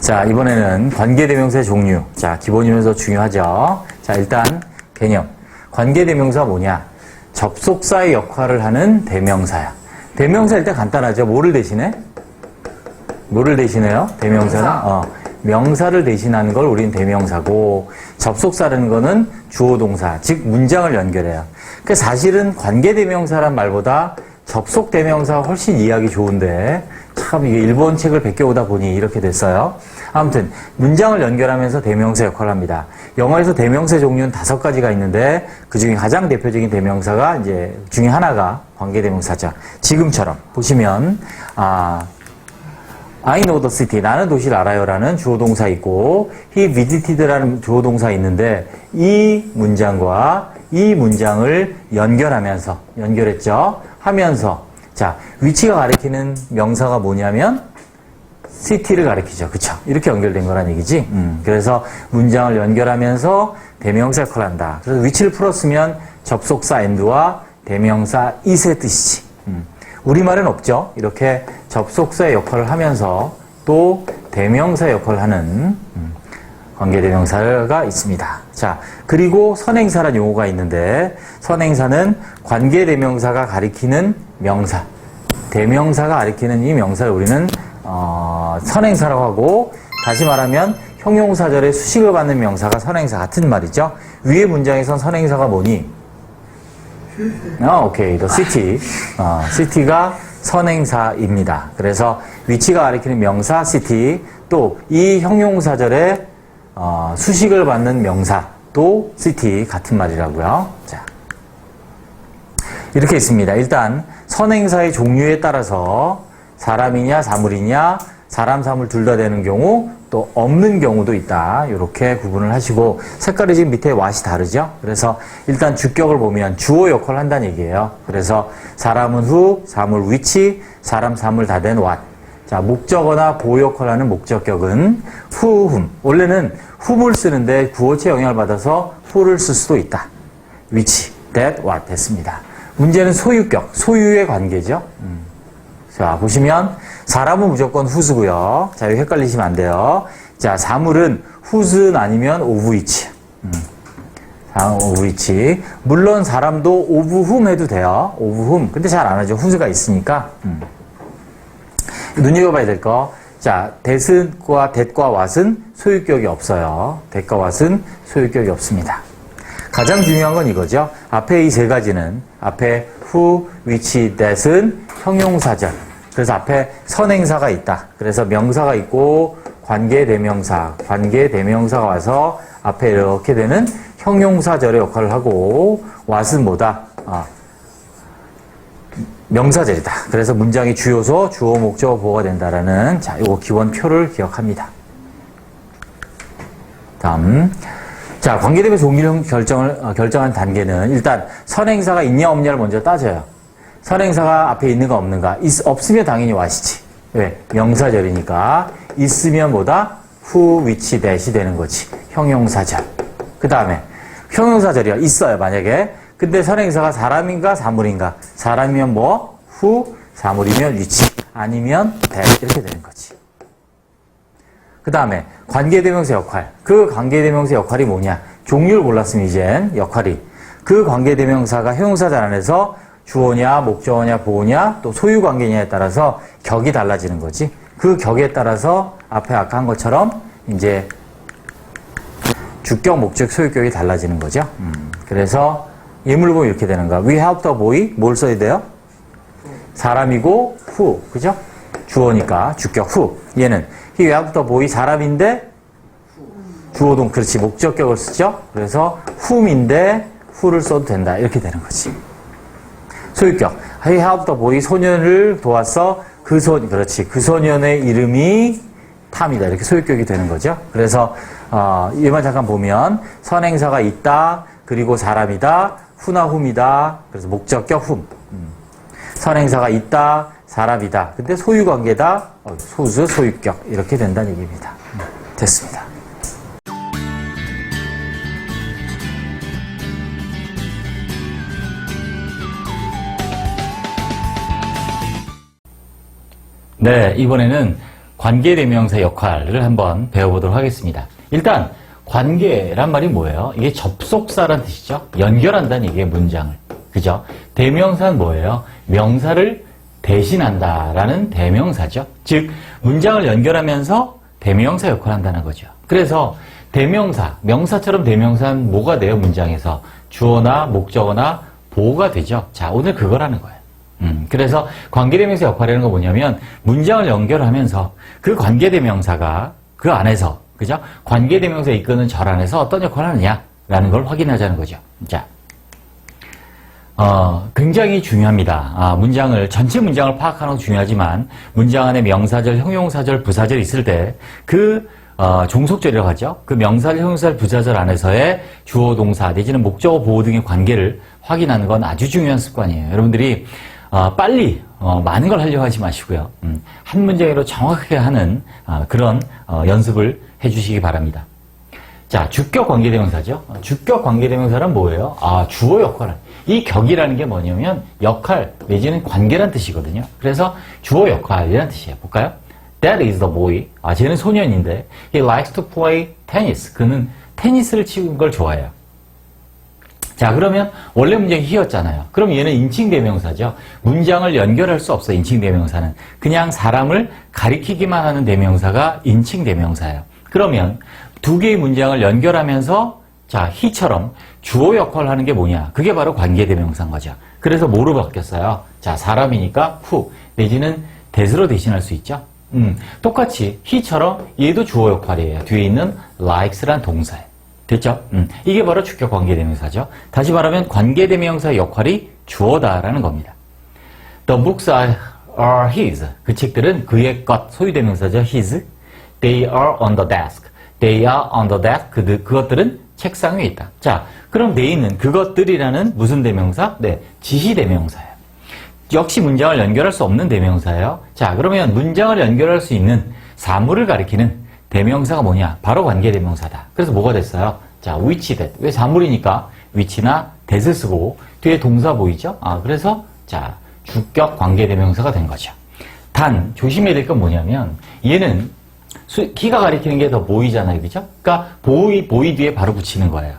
자, 이번에는 관계대명사의 종류. 자, 기본이면서 중요하죠. 자, 일단 개념. 관계대명사 뭐냐? 접속사의 역할을 하는 대명사야. 대명사 일단 간단하죠. 뭐를 대신해? 뭐를 대신해요? 대명사는? 명사를 대신하는 걸 우리는 대명사고, 접속사라는 거는 주어 동사, 즉 문장을 연결해요. 그 사실은 관계대명사란 말보다 접속대명사가 훨씬 이해하기 좋은데, 참 이게 일본 책을 베껴오다 보니 이렇게 됐어요. 아무튼 문장을 연결하면서 대명사 역할을 합니다. 영어에서 대명사 종류는 5가지가 있는데 그 중에 가장 대표적인 대명사가 이제 중에 하나가 관계대명사죠. 지금처럼 보시면 I know the city, 나는 도시를 알아요라는 주어 동사 있고 he visited라는 주어 동사 있는데 이 문장과 이 문장을 연결했죠. 하면서 자, 위치가 가리키는 명사가 뭐냐면 city를 가리키죠. 그쵸? 이렇게 연결된 거란 얘기지. 그래서 문장을 연결하면서 대명사 역할을 한다. 그래서 위치를 풀었으면 접속사 and와 대명사 is의 뜻이지. 우리말은 없죠. 이렇게 접속사의 역할을 하면서 또 대명사 역할을 하는 관계대명사가 있습니다. 자, 그리고 선행사라는 용어가 있는데 선행사는 관계대명사가 가리키는 명사, 대명사가 가리키는 이 명사를 우리는 선행사라고 하고, 다시 말하면 형용사절에 수식을 받는 명사가 선행사 같은 말이죠. 위의 문장에선 선행사가 뭐니? 오케이, the city. city가 선행사입니다. 그래서 위치가 가리키는 명사 city, 또 이 형용사절에 수식을 받는 명사 또 city 같은 말이라고요. 자, 이렇게 있습니다. 일단 선행사의 종류에 따라서 사람이냐 사물이냐 사람 사물 둘 다 되는 경우 또 없는 경우도 있다. 이렇게 구분을 하시고 색깔이 지금 밑에 왓이 다르죠. 그래서 일단 주격을 보면 주어 역할을 한다는 얘기예요. 그래서 사람은 who, 사물 which, 사람 사물 다 된 what. 자, 목적어나 보호 역할을 하는 목적격은 who, whom. 원래는 whom을 쓰는데 구어체 영향을 받아서 who를 쓸 수도 있다. which, that, what 됐습니다. 문제는 소유격, 소유의 관계죠. 자, 보시면 사람은 무조건 who's고요. 자, 이거 헷갈리시면 안 돼요. 자, 사물은 whose 아니면 of which. of which. 물론 사람도 of whom 해도 돼요. of whom. 근데 잘 안 하죠. who's가 있으니까. 눈여겨봐야 될 거. 자, that과 what은 소유격이 없어요. that과 what은 소유격이 없습니다. 가장 중요한 건 이거죠. 앞에 이 3가지는 앞에 who, which, that은 형용사절. 그래서 앞에 선행사가 있다. 그래서 명사가 있고 관계대명사가 와서 앞에 이렇게 되는 형용사절의 역할을 하고 what은 뭐다? 명사절이다. 그래서 문장의 주요소, 주어, 목적어, 보호가 된다라는 자, 요거 기원표를 기억합니다. 다음. 자, 관계대명사 종류 결정한 단계는 일단 선행사가 있냐 없냐를 먼저 따져요. 선행사가 앞에 있는가 없는가. 없으면 당연히 what이지. 왜? 명사절이니까. 있으면 뭐다? who, which, that이 되는 거지. 형용사절. 그 다음에 형용사절이야. 있어요, 만약에. 근데 선행사가 사람인가 사물인가. 사람이면 뭐? who, 사물이면 which, 아니면 that 이렇게 되는 거지. 그 다음에 관계대명사 역할. 그 관계대명사 역할이 뭐냐? 종류를 몰랐으면 이젠 역할이. 그 관계대명사가 형용사절 안에서 주어냐, 목적어냐, 보어냐, 또 소유관계냐에 따라서 격이 달라지는 거지. 그 격에 따라서 앞에 아까 한 것처럼 이제 주격, 목적, 소유격이 달라지는 거죠. 그래서 예문을 보면 이렇게 되는 거야. We helped a boy. 뭘 써야 돼요? 사람이고 who. 그죠? 주어니까 주격 who. 얘는 he helped a boy 사람인데 주어동 그렇지. 목적격을 쓰죠. 그래서 whom인데 who를 써도 된다. 이렇게 되는 거지. 소유격. He helped the boy. 소년을 도왔어. 그렇지. 그 소년의 이름이 탐이다. 이렇게 소유격이 되는 거죠. 그래서, 얘만 잠깐 보면, 선행사가 있다. 그리고 사람이다. who나 whom이다. 그래서 목적격 whom. 선행사가 있다. 사람이다. 근데 소유관계다. 소수, 소유격. 이렇게 된다는 얘기입니다. 됐습니다. 네, 이번에는 관계대명사 역할을 한번 배워보도록 하겠습니다. 일단 관계란 말이 뭐예요? 이게 접속사란 뜻이죠. 연결한다는 얘기예요, 문장을. 그죠? 대명사는 뭐예요? 명사를 대신한다라는 대명사죠. 즉 문장을 연결하면서 대명사 역할을 한다는 거죠. 그래서 대명사, 명사처럼 대명사는 뭐가 돼요? 문장에서 주어나 목적어나 보어가 되죠. 자, 오늘 그걸 하는 거예요. 그래서 관계대명사 역할이라는 건 뭐냐면 문장을 연결하면서 그 관계대명사가 그 안에서 그죠? 관계대명사에 이끄는 절 안에서 어떤 역할을 하느냐라는 걸 확인하자는 거죠. 자, 굉장히 중요합니다. 전체 문장을 파악하는 건 중요하지만 문장 안에 명사절, 형용사절, 부사절이 있을 때 종속절이라고 하죠. 그 명사절, 형용사절, 부사절 안에서의 주어, 동사 내지는 목적어, 보어 등의 관계를 확인하는 건 아주 중요한 습관이에요. 여러분들이 빨리 많은 걸 하려고 하지 마시고요. 한 문장으로 정확하게 하는 그런 연습을 해주시기 바랍니다. 자, 주격 관계대명사죠. 주격 관계대명사란 뭐예요? 주어 역할을. 이 격이라는 게 뭐냐면 역할 내지는 관계란 뜻이거든요. 그래서 주어 역할이라는 뜻이에요. 볼까요? That is the boy. 쟤는 소년인데 he likes to play tennis. 그는 테니스를 치는 걸 좋아해요. 자, 그러면 원래 문장이 he였잖아요. 그럼 얘는 인칭대명사죠. 문장을 연결할 수 없어, 인칭대명사는. 그냥 사람을 가리키기만 하는 대명사가 인칭대명사예요. 그러면 두 개의 문장을 연결하면서 자, he처럼 주어 역할을 하는 게 뭐냐? 그게 바로 관계대명사인 거죠. 그래서 뭐로 바뀌었어요? 자, 사람이니까 who 내지는 that으로 대신할 수 있죠. 똑같이 he처럼 얘도 주어 역할이에요. 뒤에 있는 likes란 동사예요. 됐죠? 이게 바로 주격 관계대명사죠. 다시 말하면 관계대명사의 역할이 주어다라는 겁니다. The books are his. 그 책들은 그의 것, 소유대명사죠. his. They are on the desk. They are on the desk. 그것들은 책상 위에 있다. 자, 그럼 they는 그것들이라는 무슨 대명사? 네, 지시대명사예요. 역시 문장을 연결할 수 없는 대명사예요. 자, 그러면 문장을 연결할 수 있는 사물을 가리키는 대명사가 뭐냐? 바로 관계대명사다. 그래서 뭐가 됐어요? 자, which that. 왜 사물이니까 which나 that을 쓰고 뒤에 동사 보이죠? 그래서 자, 주격 관계대명사가 된 거죠. 단 조심해야 될 건 뭐냐면 얘는 키가 가리키는 게 더 보이잖아요. 그죠? 그러니까 보이 뒤에 바로 붙이는 거예요.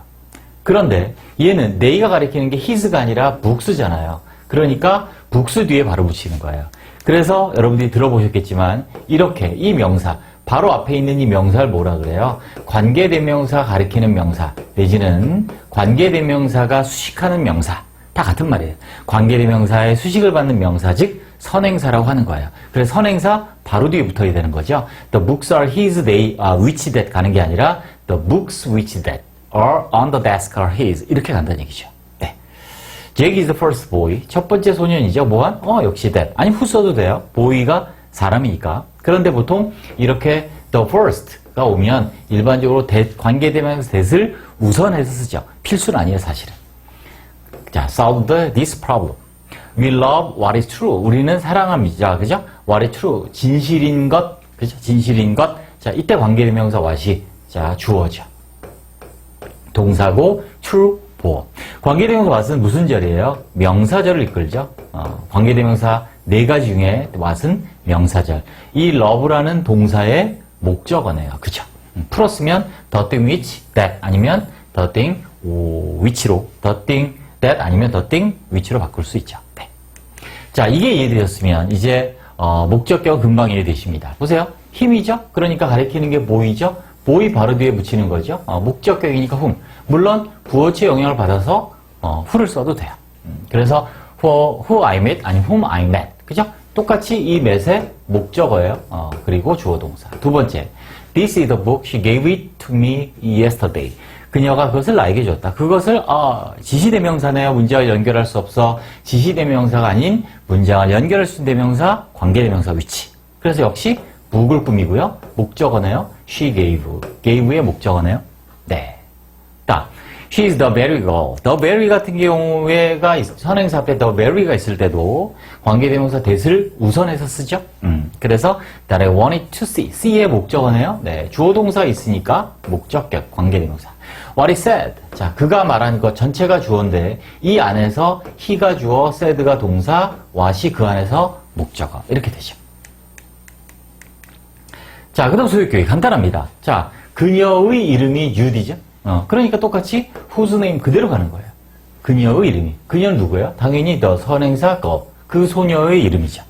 그런데 얘는 they가 가리키는 게 his가 아니라 books잖아요. 그러니까 books 뒤에 바로 붙이는 거예요. 그래서 여러분들이 들어보셨겠지만 이렇게 이 명사 바로 앞에 있는 이 명사를 뭐라 그래요? 관계대명사 가리키는 명사 내지는 관계대명사가 수식하는 명사 다 같은 말이에요. 관계대명사의 수식을 받는 명사 즉 선행사라고 하는 거예요. 그래서 선행사 바로 뒤에 붙어야 되는 거죠. The books are his, they are which that 가는 게 아니라 the books which that are on the desk are his 이렇게 간다는 얘기죠. 네. Jake is the first boy. 첫 번째 소년이죠. 뭐한? 역시 that. 아니 who 써도 돼요. boy가 사람이니까. 그런데 보통 이렇게 the first가 오면 일반적으로 관계대명사 that을 우선해서 쓰죠. 필수는 아니에요, 사실은. 자, solve this problem. We love what is true. 우리는 사랑합니다. 그죠? what is true. 진실인 것. 그죠? 진실인 것. 자, 이때 관계대명사 what이 자, 주어죠. 동사고 true, 보어. 관계대명사 what은 무슨 절이에요? 명사절을 이끌죠. 관계대명사 네 가지 중에 what은 명사절. 이 love라는 동사의 목적어네요. 그죠? 풀었으면 the thing which that 아니면 the thing which로 the thing that 아니면 the thing which로 바꿀 수 있죠. 네. 자, 이게 이해되셨으면 이제 목적격 금방 이해되십니다. 보세요. 힘이죠? 그러니까 가리키는 게 보이죠? 보이 바로 뒤에 붙이는 거죠. 목적격이니까 whom. 물론 부어체의 영향을 받아서 who를 써도 돼요. 그래서 who I met 아니면 whom I met. 그죠? 똑같이 이 met의 목적어예요. 그리고 주어 동사. 두 번째. This is the book she gave it to me yesterday. 그녀가 그것을 나에게 줬다. 그것을 지시대명사네요. 문장을 연결할 수 없어. 지시대명사가 아닌 문장을 연결할 수 있는 대명사, 관계대명사 which. 그래서 역시 book을 꾸미고요. 목적어네요. She gave. gave의 목적어네요. 네. 딱. She is the berry girl. The berry 같은 경우에가 선행사 앞에 the berry가 있을 때도 관계대명사 that을 우선해서 쓰죠. 그래서 that I wanted to see. see의 목적어네요. 네. 주어 동사가 있으니까 목적격 관계대명사. What he said. 자, 그가 말한 것 전체가 주어인데 이 안에서 he가 주어, said가 동사, what이 그 안에서 목적어. 이렇게 되죠. 자, 그 다음 소유격이 간단합니다. 자, 그녀의 이름이 유디죠? 그러니까 똑같이 whose name 그대로 가는 거예요. 그녀의 이름이. 그녀는 누구예요? 당연히 the 선행사 거. 그 소녀의 이름이죠.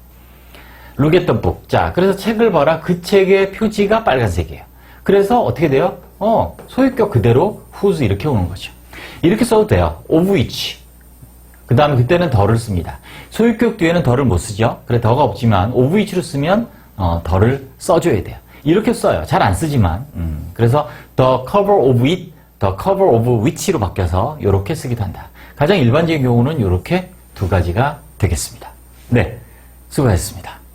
Look at the book. 자, 그래서 책을 봐라. 그 책의 표지가 빨간색이에요. 그래서 어떻게 돼요? 소유격 그대로 whose 이렇게 오는 거죠. 이렇게 써도 돼요. of which. 그 다음에 그때는 더를 씁니다. 소유격 뒤에는 더를 못 쓰죠. 그래, 더가 없지만 of which로 쓰면 더를 써줘야 돼요. 이렇게 써요. 잘 안 쓰지만. 그래서 the cover of it, the cover of which로 바뀌어서 이렇게 쓰기도 한다. 가장 일반적인 경우는 이렇게 두 가지가 되겠습니다. 네, 수고하셨습니다.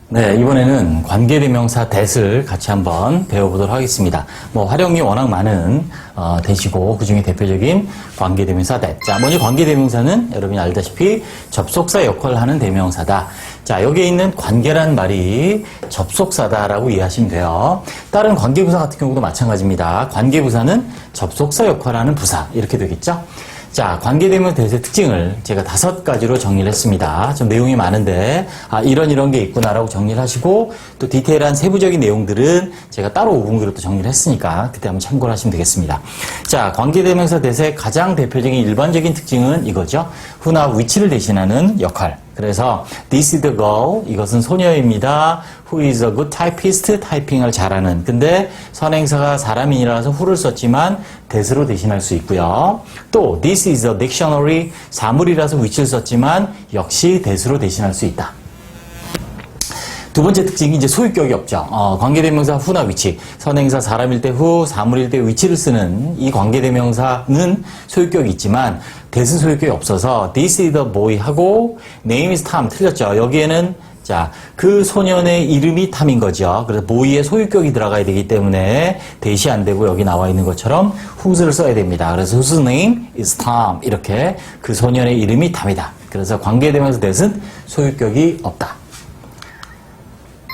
네, 이번에는 관계대명사 that을 같이 한번 배워보도록 하겠습니다. 활용이 워낙 많은 that이고 그 중에 대표적인 관계대명사 that. 자, 먼저 관계대명사는 여러분이 알다시피 접속사 역할을 하는 대명사다. 자, 여기에 있는 관계란 말이 접속사다라고 이해하시면 돼요. 다른 관계부사 같은 경우도 마찬가지입니다. 관계부사는 접속사 역할을 하는 부사 이렇게 되겠죠. 자, 관계대명사 that의 특징을 제가 5가지로 정리를 했습니다. 좀 내용이 많은데 이런 게 있구나라고 정리를 하시고 또 디테일한 세부적인 내용들은 제가 따로 5분기로 또 정리를 했으니까 그때 한번 참고를 하시면 되겠습니다. 자, 관계대명사 that의 가장 대표적인 일반적인 특징은 이거죠. who나 which를 대신하는 역할. 그래서 this is the girl, 이것은 소녀입니다. who is a good typist, 타이핑을 잘하는. 근데 선행사가 사람인이라서 who를 썼지만 that으로 대신할 수 있고요. 또 this is a dictionary, 사물이라서 which를 썼지만 역시 that으로 대신할 수 있다. 두 번째 특징이 이제 소유격이 없죠. 관계대명사 who나 which. 선행사 사람일 때 who, 사물일 때 which를 쓰는 이 관계대명사는 소유격이 있지만 that은 소유격이 없어서 this is the boy 하고 name is Tom 틀렸죠. 여기에는 자, 그 소년의 이름이 탐인 거죠. 그래서 boy의 소유격이 들어가야 되기 때문에 that이 안 되고 여기 나와 있는 것처럼 whose를 써야 됩니다. 그래서 whose name is Tom 이렇게 그 소년의 이름이 탐이다. 그래서 관계대명사 that은 소유격이 없다.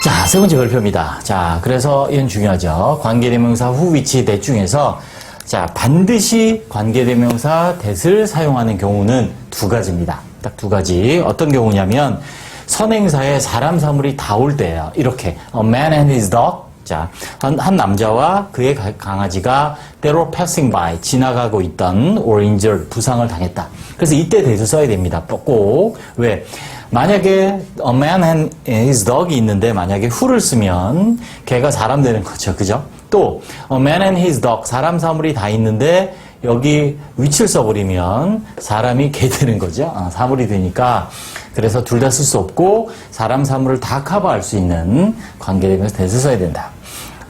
자, 세 번째 별표입니다. 자, 그래서 이건 중요하죠. 관계대명사 who, which, that 중에서 자, 반드시 관계대명사 that을 사용하는 경우는 2가지입니다. 딱 2가지. 어떤 경우냐면 선행사에 사람, 사물이 다 올 때예요. 이렇게 a man and his dog. 자, 한 남자와 그의 강아지가 때로 passing by, 지나가고 있던 or injured, 부상을 당했다. 그래서 이때 that을 써야 됩니다. 꼭. 왜? 만약에 a man and his dog이 있는데 만약에 who를 쓰면 걔가 사람 되는 거죠. 그죠? 또 a man and his dog, 사람, 사물이 다 있는데 여기 which를 써버리면 사람이 걔 되는 거죠. 사물이 되니까 그래서 둘 다 쓸 수 없고 사람, 사물을 다 커버할 수 있는 관계대명사 that을 써야 된다.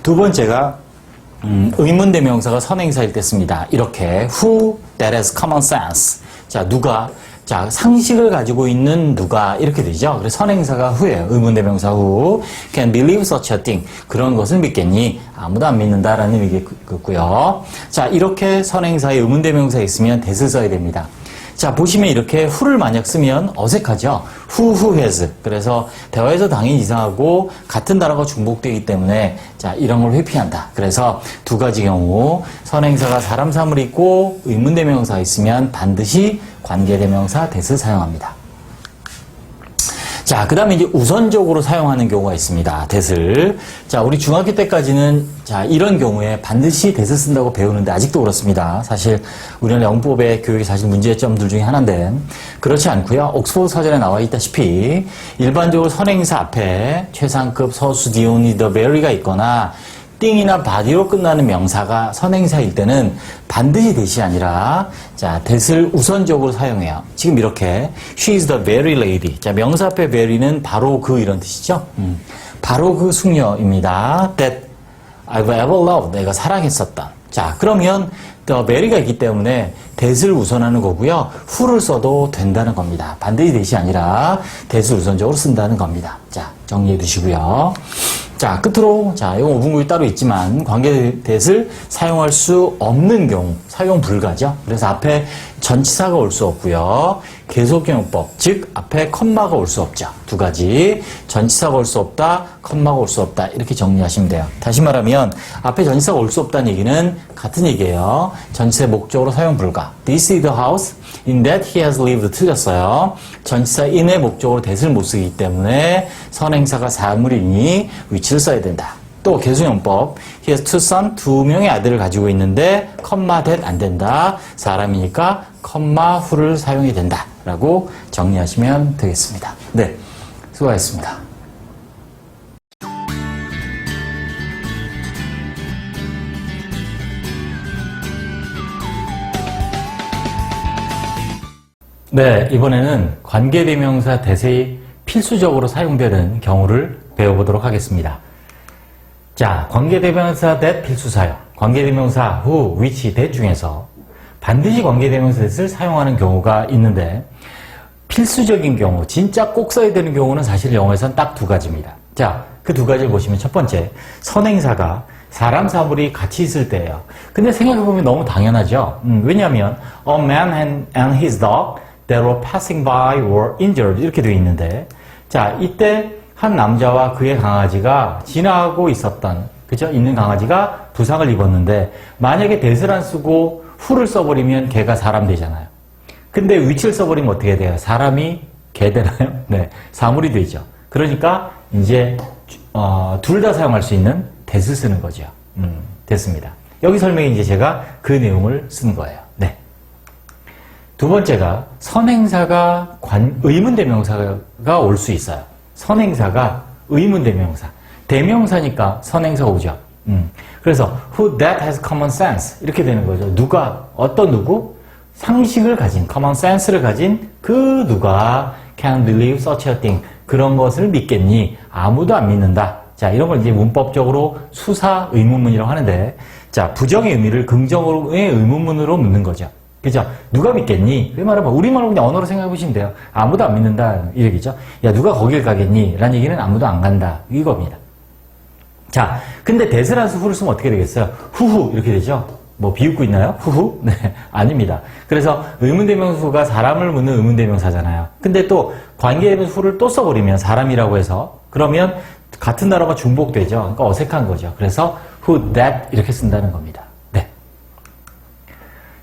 두 번째가 의문대명사가 선행사일 때 씁니다. 이렇게 who that has common sense. 자, 누가 자, 상식을 가지고 있는 누가 이렇게 되죠. 그래서 선행사가 who예요. 의문대명사 who can believe such a thing. 그런 것을 믿겠니? 아무도 안 믿는다라는 의미겠고요. 자, 이렇게 선행사에 의문대명사가 있으면 that을 써야 됩니다. 자, 보시면 이렇게 who를 만약 쓰면 어색하죠. who has. 그래서 대화에서 당연히 이상하고 같은 단어가 중복되기 때문에 자, 이런 걸 회피한다. 그래서 2가지 경우 선행사가 사람, 사물이 있고 의문대명사가 있으면 반드시 관계대명사 that을 사용합니다. 자, 그 다음에 이제 우선적으로 사용하는 경우가 있습니다. that을. 자, 우리 중학교 때까지는 자, 이런 경우에 반드시 that을 쓴다고 배우는데 아직도 그렇습니다. 사실 우리나라 영법의 교육이 사실 문제점들 중에 하나인데 그렇지 않고요. 옥스퍼드 사전에 나와 있다시피 일반적으로 선행사 앞에 최상급, 서수, the only, the very가 있거나 띵이나 body로 끝나는 명사가 선행사일 때는 반드시 that이 아니라 자, that을 우선적으로 사용해요. 지금 이렇게 she is the very lady. 자, 명사 앞에 very는 바로 그 이런 뜻이죠. 바로 그 숙녀입니다. that I've ever loved. 내가 사랑했었던. 자, 그러면 the very가 있기 때문에 that을 우선하는 거고요. who를 써도 된다는 겁니다. 반드시 that이 아니라 that을 우선적으로 쓴다는 겁니다. 자, 정리해 두시고요. 자, 끝으로, 자, 이건 5분국이 따로 있지만, 관계 that을 사용할 수 없는 경우, 사용 불가죠. 그래서 앞에 전치사가 올 수 없고요. 계속경용법, 즉, 앞에 컴마가 올 수 없죠. 두 가지. 전치사가 올 수 없다, 컴마가 올 수 없다. 이렇게 정리하시면 돼요. 다시 말하면, 앞에 전치사가 올 수 없다는 얘기는 같은 얘기예요. 전치사의 목적으로 사용 불가. This is the house in that he has lived. 틀렸어요. 전치사 in의 목적으로 that을 못 쓰기 때문에 선행사가 사물이니 위치를 써야 된다. 또 계수용법, he has two sons, 두 명의 아들을 가지고 있는데 컴마 that 안 된다. 사람이니까 컴마 who를 사용해야 된다. 라고 정리하시면 되겠습니다. 네, 수고하셨습니다. 네, 이번에는 관계대명사 that이 필수적으로 사용되는 경우를 배워보도록 하겠습니다. 자, 관계대명사 that 필수 사용, 관계대명사 who, which, that 중에서 반드시 관계대명사 that을 사용하는 경우가 있는데 필수적인 경우, 진짜 꼭 써야 되는 경우는 사실 영어에서는 딱 두 가지입니다. 자, 그 두 가지를 보시면 첫 번째, 선행사가 사람, 사물이 같이 있을 때예요. 근데 생각해보면 너무 당연하죠. 왜냐하면 a man and his dog that were passing by were injured 이렇게 되어 있는데, 자, 이때 한 남자와 그의 강아지가 지나가고 있었던, 그죠? 있는 강아지가 부상을 입었는데, 만약에 that을 안 쓰고 who를 써버리면 걔가 사람 되잖아요. 근데 which를 써버리면 어떻게 돼요? 사람이 개 되나요? 네, 사물이 되죠. 그러니까 이제 둘 다 사용할 수 있는 that을 쓰는 거죠. 됐습니다. 여기 설명에 이제 제가 그 내용을 쓴 거예요. 네. 두 번째가 선행사가 의문대명사가 올 수 있어요. 선행사가 의문대명사. 대명사니까 선행사가 오죠. 그래서 who that has common sense 이렇게 되는 거죠. 누가, 어떤 누구? 상식을 가진, common sense를 가진 그 누가 can believe such a thing. 그런 것을 믿겠니? 아무도 안 믿는다. 자, 이런 걸 이제 문법적으로 수사 의문문이라고 하는데, 자, 부정의 의미를 긍정의 의문문으로 묻는 거죠. 그죠? 누가 믿겠니? 그 말은 우리말로 그냥 언어로 생각해 보시면 돼요. 아무도 안 믿는다. 이 얘기죠. 야, 누가 거길 가겠니? 라는 얘기는 아무도 안 간다. 이겁니다. 자, 근데 that을 안 쓰고 who를 쓰면 어떻게 되겠어요? 후후 이렇게 되죠? 뭐 비웃고 있나요? 후후? 네, 아닙니다. 그래서 의문대명사가 사람을 묻는 의문대명사잖아요. 근데 또 관계대명사 who를 또 써버리면 사람이라고 해서 그러면 같은 단어가 중복되죠. 그러니까 어색한 거죠. 그래서 who, that 이렇게 쓴다는 겁니다. 네.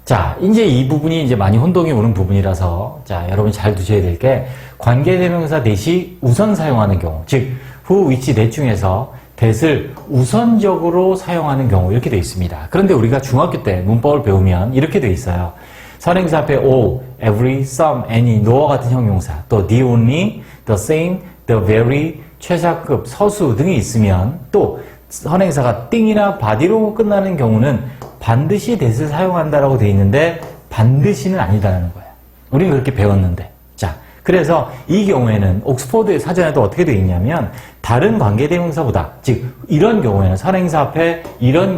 자, 이제 이 부분이 이제 많이 혼동이 오는 부분이라서 자, 여러분이 잘 두셔야 될 게 관계대명사 that이 우선 사용하는 경우, 즉 who, which, that 중에서 that을 우선적으로 사용하는 경우 이렇게 되어 있습니다. 그런데 우리가 중학교 때 문법을 배우면 이렇게 되어 있어요. 선행사 앞에 all, every, some, any, no와 같은 형용사, 또 the only, the same, the very, 최상급, 서수 등이 있으면 또 선행사가 띵이나 body로 끝나는 경우는 반드시 that을 사용한다라고 되어 있는데 반드시는 아니다라는 거예요. 우리는 그렇게 배웠는데. 자, 그래서 이 경우에는 옥스퍼드 사전에도 어떻게 되어 있냐면 다른 관계대명사보다, 즉 이런 경우에는 선행사 앞에 이런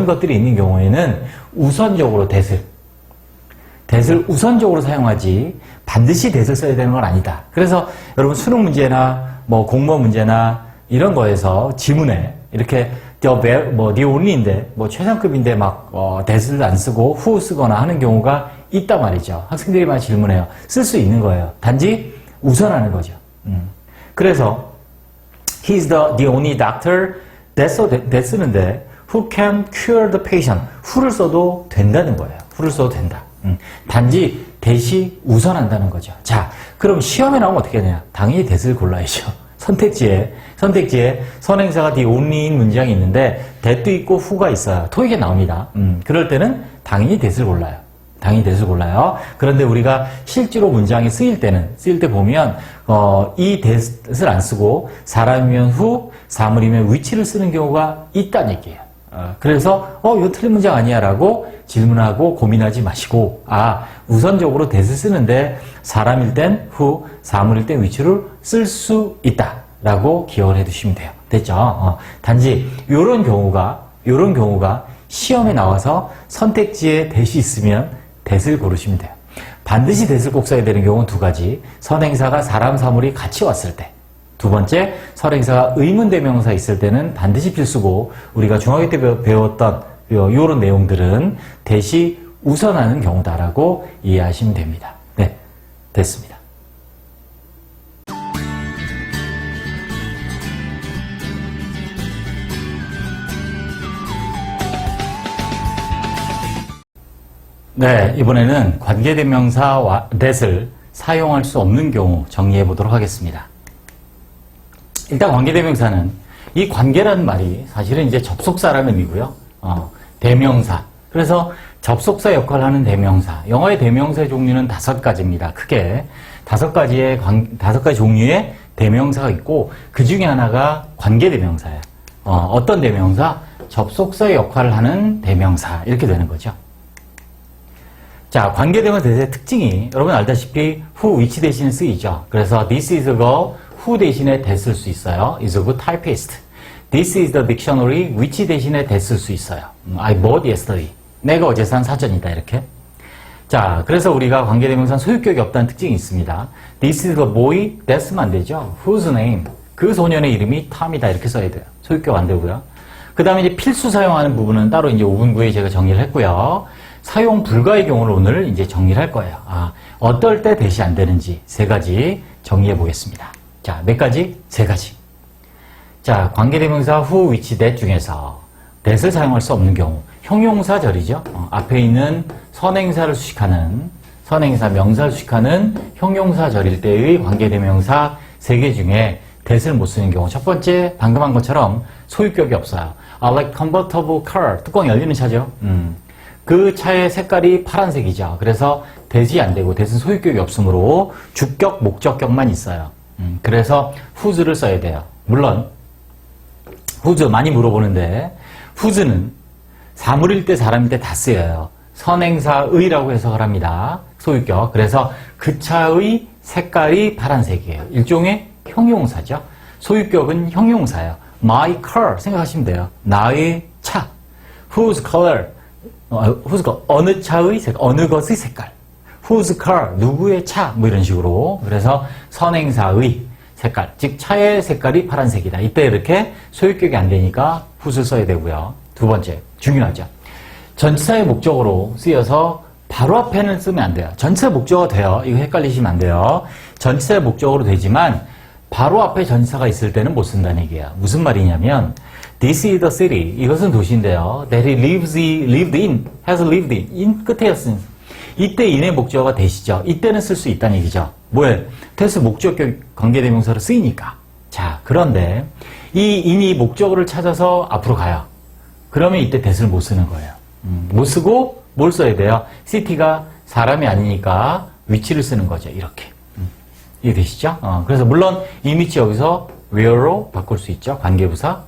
것들이 있는 경우에는 우선적으로 that을 우선적으로 사용하지 반드시 that을 써야 되는 건 아니다. 그래서 여러분 수능 문제나 뭐 공무원 문제나 이런 거에서 지문에 이렇게 the only인데 뭐 최상급인데 막 that을 안 쓰고 who 쓰거나 하는 경우가 있단 말이죠. 학생들이 많이 질문해요. 쓸 수 있는 거예요. 단지 우선하는 거죠. 그래서 he's the only doctor that 쓰는데 who can cure the patient who를 써도 된다는 거예요. who를 써도 된다. 단지 that이 우선한다는 거죠. 자, 그럼 시험에 나오면 어떻게 되냐? 당연히 that을 골라야죠. 선택지에 선행사가 the only인 문장이 있는데 that도 있고 who가 있어요. 토익에 나옵니다. 그럴 때는 당연히 that을 골라요. 그런데 우리가 실제로 문장에 쓰일 때 보면 이 that을 안 쓰고 사람이면 who, 사물이면 which를 쓰는 경우가 있다는 얘기예요. 그래서 이거 틀린 문장 아니야 라고 질문하고 고민하지 마시고 우선적으로 that을 쓰는데 사람일 땐 who, 사물일 땐 which를 쓸 수 있다 라고 기억을 해 두시면 돼요. 됐죠? 단지 요런 경우가 시험에 나와서 선택지에 that이 있으면 that을 고르시면 돼요. 반드시 that을 꼭 써야 되는 경우는 두 가지. 선행사가 사람, 사물이 같이 왔을 때. 두 번째, 선행사가 의문대명사 있을 때는 반드시 필수고 우리가 중학교 때 배웠던 이런 내용들은 대시 우선하는 경우다라고 이해하시면 됩니다. 네, 됐습니다. 네, 이번에는 관계대명사와 that을 사용할 수 없는 경우 정리해 보도록 하겠습니다. 일단 관계대명사는 이 관계라는 말이 사실은 이제 접속사라는 의미고요. 대명사. 그래서 접속사 역할을 하는 대명사. 영어의 대명사의 종류는 5가지입니다. 크게 5가지 종류의 대명사가 있고 그 중에 하나가 관계대명사예요. 어떤 대명사? 접속사 역할을 하는 대명사. 이렇게 되는 거죠. 자, 관계대명사의 특징이 여러분 알다시피 who, which 대신에 쓰이죠. 그래서 this is a girl, who 대신에 that 쓸 수 있어요. is a good typist. This is the dictionary, which 대신에 that 쓸 수 있어요. I bought yesterday. 내가 어제 산 사전이다, 이렇게. 자, 그래서 우리가 관계대명사는 소유격이 없다는 특징이 있습니다. This is the boy, that 쓰면 안 되죠. Whose name? 그 소년의 이름이 Tom이다, 이렇게 써야 돼요. 소유격 안 되고요. 그 다음에 이제 필수 사용하는 부분은 따로 이제 5분구에 제가 정리를 했고요. 사용 불가의 경우를 오늘 이제 정리를 할 거예요. 어떨 때 대시 안 되는지 3가지 정리해 보겠습니다. 자, 몇 가지? 3가지. 자, 관계대명사 who, which, that 중에서 that을 사용할 수 없는 경우. 형용사절이죠. 앞에 있는 선행사를 수식하는, 선행사, 명사를 수식하는 형용사절일 때의 관계대명사 3개 중에 that을 못 쓰는 경우. 첫 번째, 방금 한 것처럼 소유격이 없어요. I like convertible car. 뚜껑 열리는 차죠. 그 차의 색깔이 파란색이죠. 그래서 that이 안 되고 that은 소유격이 없으므로 주격, 목적격만 있어요. 그래서 whose를 써야 돼요. 물론 whose 많이 물어보는데 whose는 사물일 때 사람일 때 다 쓰여요. 선행사의라고 해석을 합니다. 소유격. 그래서 그 차의 색깔이 파란색이에요. 일종의 형용사죠. 소유격은 형용사예요. My car 생각하시면 돼요. 나의 차. Whose color? whose color? 어느 차의 색깔? 어느 것의 색깔? Whose car? 누구의 차? 뭐 이런 식으로. 그래서 선행사의 색깔, 즉 차의 색깔이 파란색이다. 이때 이렇게 소유격이 안 되니까 whose를 써야 되고요. 두 번째, 중요하죠. 전치사의 목적어로 쓰여서 바로 앞에는 쓰면 안 돼요. 전치사 목적어가 돼요. 이거 헷갈리시면 안 돼요. 전치사의 목적어로 되지만 바로 앞에 전치사가 있을 때는 못 쓴다는 얘기예요. 무슨 말이냐면 This is the city. 이것은 도시인데요. That he lived in, has lived in. in 끝에 쓴. 이때 in의 목적어가 that이죠. 이때는 쓸 수 있다는 얘기죠. 뭐예요? that은 목적격 관계대명사로 쓰이니까. 자, 그런데 이 in이 목적어를 찾아서 앞으로 가요. 그러면 이때 that을 못 쓰는 거예요. 못 쓰고 뭘 써야 돼요? city가 사람이 아니니까 위치를 쓰는 거죠. 이렇게. 이해되시죠? 그래서 물론 이미지 여기서 where로 바꿀 수 있죠. 관계부사.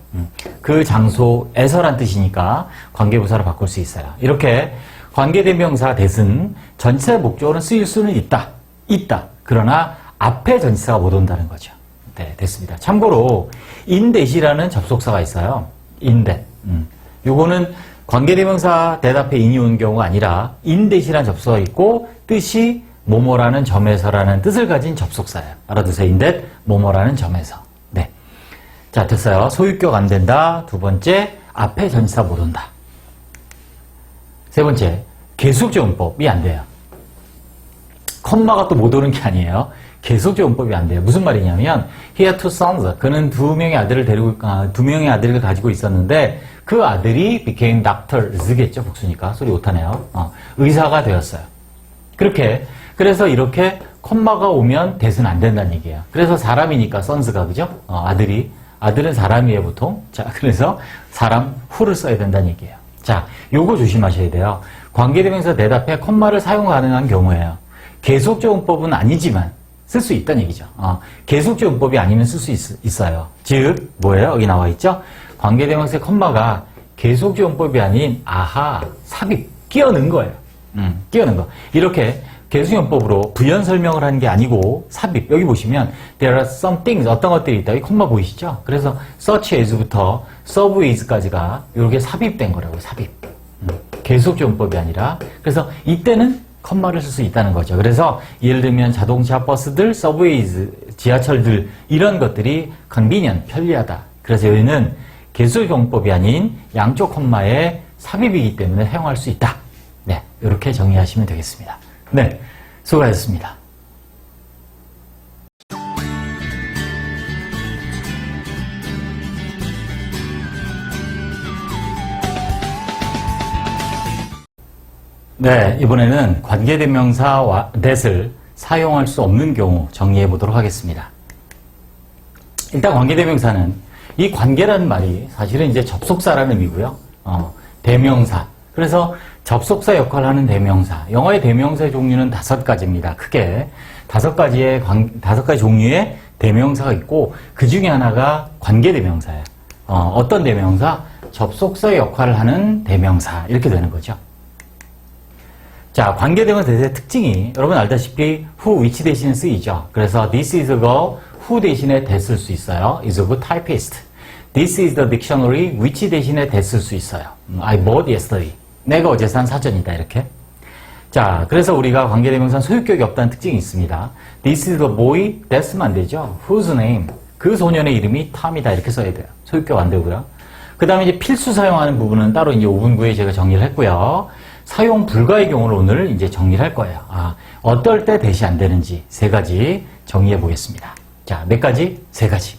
그 장소에서란 뜻이니까 관계부사로 바꿀 수 있어요. 이렇게 관계대명사 that은 전치사 목적어는 쓰일 수는 있다. 그러나 앞에 전치사가 못 온다는 거죠. 네, 됐습니다. 참고로 in that이라는 접속사가 있어요. in that. 요거는 관계대명사 that 앞에 in이 오는 경우가 아니라 in that이라는 접속사가 있고 뜻이 뭐뭐라는 점에서라는 뜻을 가진 접속사예요. 알아두세요. in that, 뭐뭐라는 점에서. 네. 자, 됐어요. 소유격 안 된다. 두 번째, 앞에 전치사 못 온다. 세 번째, 계속제온법이 안 돼요. 콤마가 또 못 오는 게 아니에요. 계속제온법이 안 돼요. 무슨 말이냐면 he had two sons. 그는 두 명의 아들을 가지고 있었는데 그 아들이 became doctors겠죠. 복수니까 소리 못하네요. 의사가 되었어요. 그래서 이렇게 콤마가 오면 that은 안 된다는 얘기예요. 그래서 사람이니까 sons가 그죠? 아들은 사람이에요 보통. 자, 그래서 사람 who를 써야 된다는 얘기예요. 자, 요거 조심하셔야 돼요. 관계대명사 that 앞에 콤마를 사용 가능한 경우에요. 계속제온법은 아니지만 쓸 수 있다는 얘기죠. 계속제온법이 아니면 쓸 수 있어요. 즉 뭐예요? 여기 나와 있죠? 관계대명사의 콤마가 계속제온법이 아닌 삽입, 끼어넣은 거예요. 끼어넣은 거. 이렇게 계속제온법으로 부연 설명을 하는 게 아니고 삽입. 여기 보시면 there are some things, 어떤 것들이 있다. 이 콤마 보이시죠? 그래서 such as부터 serve as까지가 이렇게 삽입된 거라고요. 삽입. 계속제온법이 아니라. 그래서 이때는 컴마를 쓸 수 있다는 거죠. 그래서 예를 들면 자동차, 버스들, 서브웨이즈 지하철들 이런 것들이 convenient, 편리하다. 그래서 여기는 개수용법이 아닌 양쪽 콤마의 삽입이기 때문에 사용할 수 있다. 네, 이렇게 정리하시면 되겠습니다. 네, 수고하셨습니다. 네, 이번에는 관계대명사와 that을 사용할 수 없는 경우 정리해 보도록 하겠습니다. 일단 관계대명사는 이 관계라는 말이 사실은 이제 접속사라는 의미고요. 대명사. 그래서 접속사 역할을 하는 대명사. 영어의 대명사의 종류는 5가지입니다. 크게 5가지 종류의 대명사가 있고 그 중에 하나가 관계대명사예요. 어떤 대명사? 접속사 역할을 하는 대명사. 이렇게 되는 거죠. 자, 관계대명사의 특징이 여러분 알다시피 who, which 대신에 쓰이죠. 그래서 this is a girl, who 대신에 that 쓸 수 있어요. is a good typist. This is the dictionary, which 대신에 that 쓸 수 있어요. I bought yesterday. 내가 어제 산 사전이다. 이렇게. 자, 그래서 우리가 관계대명사는 소유격이 없다는 특징이 있습니다. This is the boy, that 쓰면 안 되죠. Whose name? 그 소년의 이름이 Tom이다. 이렇게 써야 돼요. 소유격 안 되고요. 그 다음에 이제 필수 사용하는 부분은 따로 이제 5분구에 제가 정리를 했고요. 사용 불가의 경우를 오늘 이제 정리를 할 거예요. 어떨 때 대시 안 되는지 3가지 정리해 보겠습니다. 자, 몇 가지? 3가지.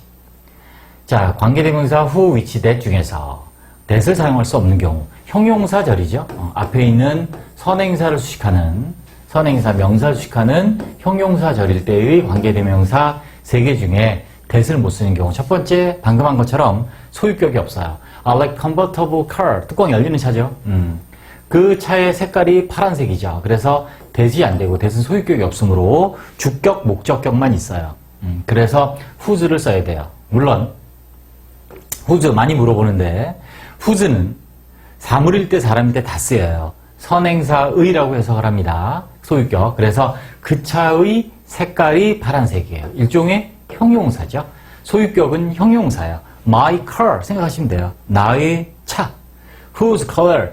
자, 관계대명사 who, which, that 중에서 that을 사용할 수 없는 경우 형용사절이죠. 앞에 있는 선행사를 수식하는 선행사, 명사를 수식하는 형용사절일 때의 관계대명사 3개 중에 that을 못 쓰는 경우 첫 번째 방금 한 것처럼 소유격이 없어요. I like convertible car. 뚜껑 열리는 차죠. 그 차의 색깔이 파란색이죠. 그래서 that이 안 되고 that은 소유격이 없으므로 주격, 목적격만 있어요. 그래서 whose를 써야 돼요. 물론 whose 많이 물어보는데 whose는 사물일 때 사람일 때 다 쓰여요. 선행사의라고 해석을 합니다. 소유격. 그래서 그 차의 색깔이 파란색이에요. 일종의 형용사죠. 소유격은 형용사예요. My car 생각하시면 돼요. 나의 차. Whose color?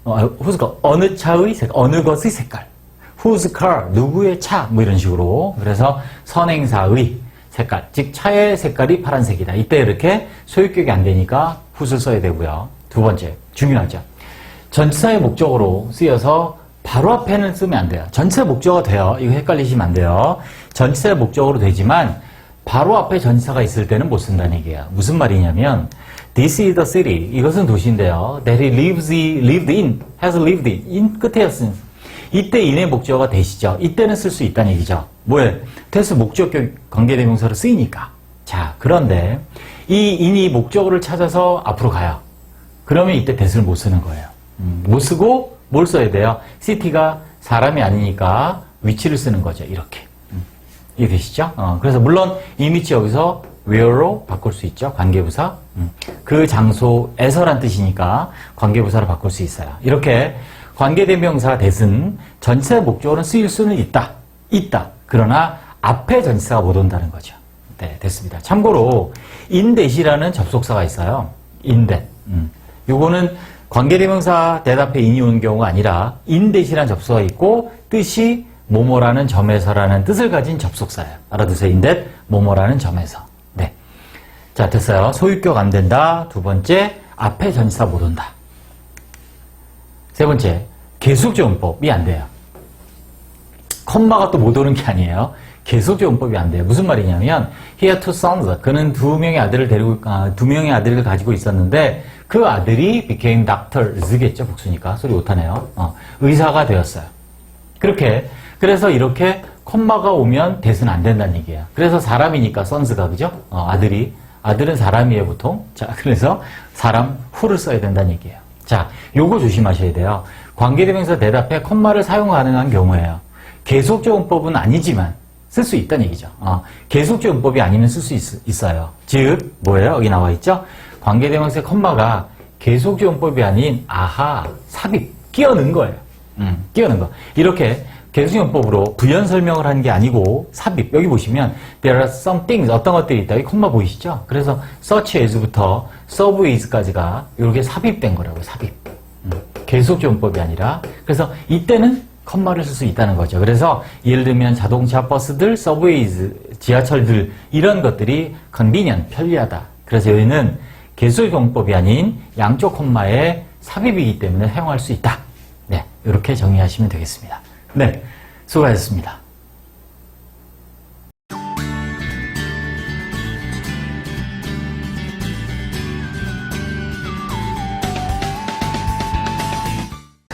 whose color? 어느 차의 색깔, 어느 것의 색깔. Whose car? 누구의 차? 뭐 이런 식으로. 그래서 선행사의 색깔, 즉 차의 색깔이 파란색이다. 이때 이렇게 소유격이 안 되니까 whose를 써야 되고요. 두 번째, 중요하죠. 전치사의 목적으로 쓰여서 바로 앞에는 쓰면 안 돼요. 전치사 목적어가 돼요. 이거 헷갈리시면 안 돼요. 전치사의 목적으로 되지만 바로 앞에 전치사가 있을 때는 못 쓴다는 얘기예요. 무슨 말이냐면 This is the city. 이것은 도시인데요. That he lived in, has lived in 끝에 쓴 이때 in의 목적어가 that이죠. 이때는 쓸 수 있다는 얘기죠. 뭐에? that은 목적격 관계대명사로 쓰이니까. 자, 그런데 이 in이 목적어를 찾아서 앞으로 가요. 그러면 이때 that을 못 쓰는 거예요. 못 쓰고 뭘 써야 돼요? city가 사람이 아니니까 위치를 쓰는 거죠. 이렇게. 이해되시죠? 그래서 물론 이미지 여기서 where로 바꿀 수 있죠. 관계부사. 그 장소에서란 뜻이니까 관계부사로 바꿀 수 있어요. 이렇게 관계대명사 that은 전치사 목적어는 쓰일 수는 있다. 그러나 앞에 전치사가 못 온다는 거죠. 네, 됐습니다. 참고로 in that이라는 접속사가 있어요. in that. 요거는 관계대명사 that 앞에 in이 오는 경우가 아니라 in that이라는 접속사가 있고 뜻이 뭐뭐라는 점에서라는 뜻을 가진 접속사예요. 알아두세요. in that 뭐뭐라는 점에서. 네. 자, 됐어요. 소유격 안 된다. 두 번째, 앞에 전치사 못 온다. 세 번째, 계속조용법이 안 돼요. 콤마가 또 못 오는 게 아니에요. 계속조용법이 안 돼요. 무슨 말이냐면 he had two sons. 그는 두 명의 아들을 가지고 있었는데 그 아들이 became doctors겠죠. 복수니까. 소리 못하네요. 의사가 되었어요. 그래서 이렇게 콤마가 오면 that은 안 된다는 얘기예요. 그래서 사람이니까 sons가 그죠? 아들은 사람이에요 보통. 자, 그래서 사람 who를 써야 된다는 얘기예요. 자, 요거 조심하셔야 돼요. 관계대명사 that 앞에 콤마를 사용 가능한 경우에요. 계속조용법은 아니지만 쓸 수 있다는 얘기죠. 계속조용법이 아니면 쓸 수 있어요. 즉 뭐예요? 여기 나와 있죠? 관계대명사의 콤마가 계속조용법이 아닌 삽입, 끼어넣은 거예요. 끼어넣은 거. 이렇게 계속조용법으로 부연 설명을 하는 게 아니고 삽입. 여기 보시면 there are some things, 어떤 것들이 있다. 여기 콤마 보이시죠? 그래서 such as부터 serve as까지가 이렇게 삽입된 거라고요. 삽입. 계속조용법이 아니라. 그래서 이때는 컴마를 쓸 수 있다는 거죠. 그래서 예를 들면 자동차, 버스들, 서브웨이즈, 지하철들 이런 것들이 convenient, 편리하다. 그래서 여기는 개수의 경법이 아닌 양쪽 콤마의 삽입이기 때문에 사용할 수 있다. 네, 이렇게 정의하시면 되겠습니다. 네, 수고하셨습니다.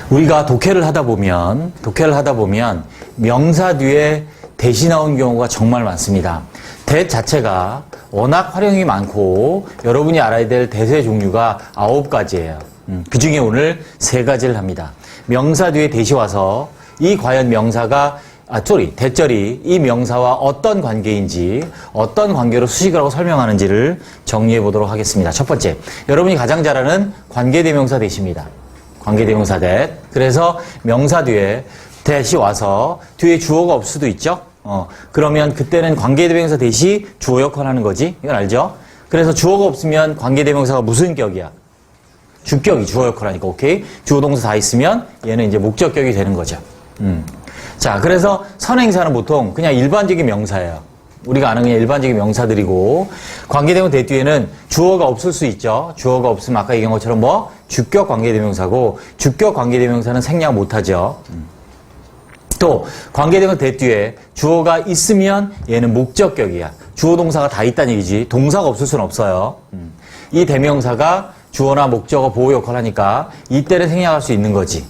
우리가 독해를 하다 보면 명사 뒤에 대시 나온 경우가 정말 많습니다. that 자체가 워낙 활용이 많고 여러분이 알아야 될 대세 종류가 9가지예요. 그 중에 오늘 3가지를 합니다. 명사 뒤에 대시 와서 이 과연 명사가 대절이 이 명사와 어떤 관계인지 어떤 관계로 수식을 하고 설명하는지를 정리해 보도록 하겠습니다. 첫 번째, 여러분이 가장 잘 아는 관계대명사 대시입니다. 관계대명사 that. 그래서 명사 뒤에 that이 와서 뒤에 주어가 없을 수도 있죠. 그러면 그때는 관계대명사 that이 주어 역할을 하는 거지. 이건 알죠? 그래서 주어가 없으면 관계대명사가 무슨 격이야? 주격이 주어 역할을 하니까 오케이. 주어 동사 다 있으면 얘는 이제 목적격이 되는 거죠. 자, 그래서 선행사는 보통 그냥 일반적인 명사예요. 우리가 아는 그냥 일반적인 명사들이고 관계대명사 that 뒤에는 주어가 없을 수 있죠. 주어가 없으면 아까 얘기한 것처럼 뭐 주격 관계대명사고 주격 관계대명사는 생략 못하죠. 또 관계대명사 that 뒤에 주어가 있으면 얘는 목적격이야. 주어 동사가 다 있다는 얘기지. 동사가 없을 수는 없어요. 이 대명사가 주어나 목적어 보호 역할을 하니까 이때를 생략할 수 있는 거지.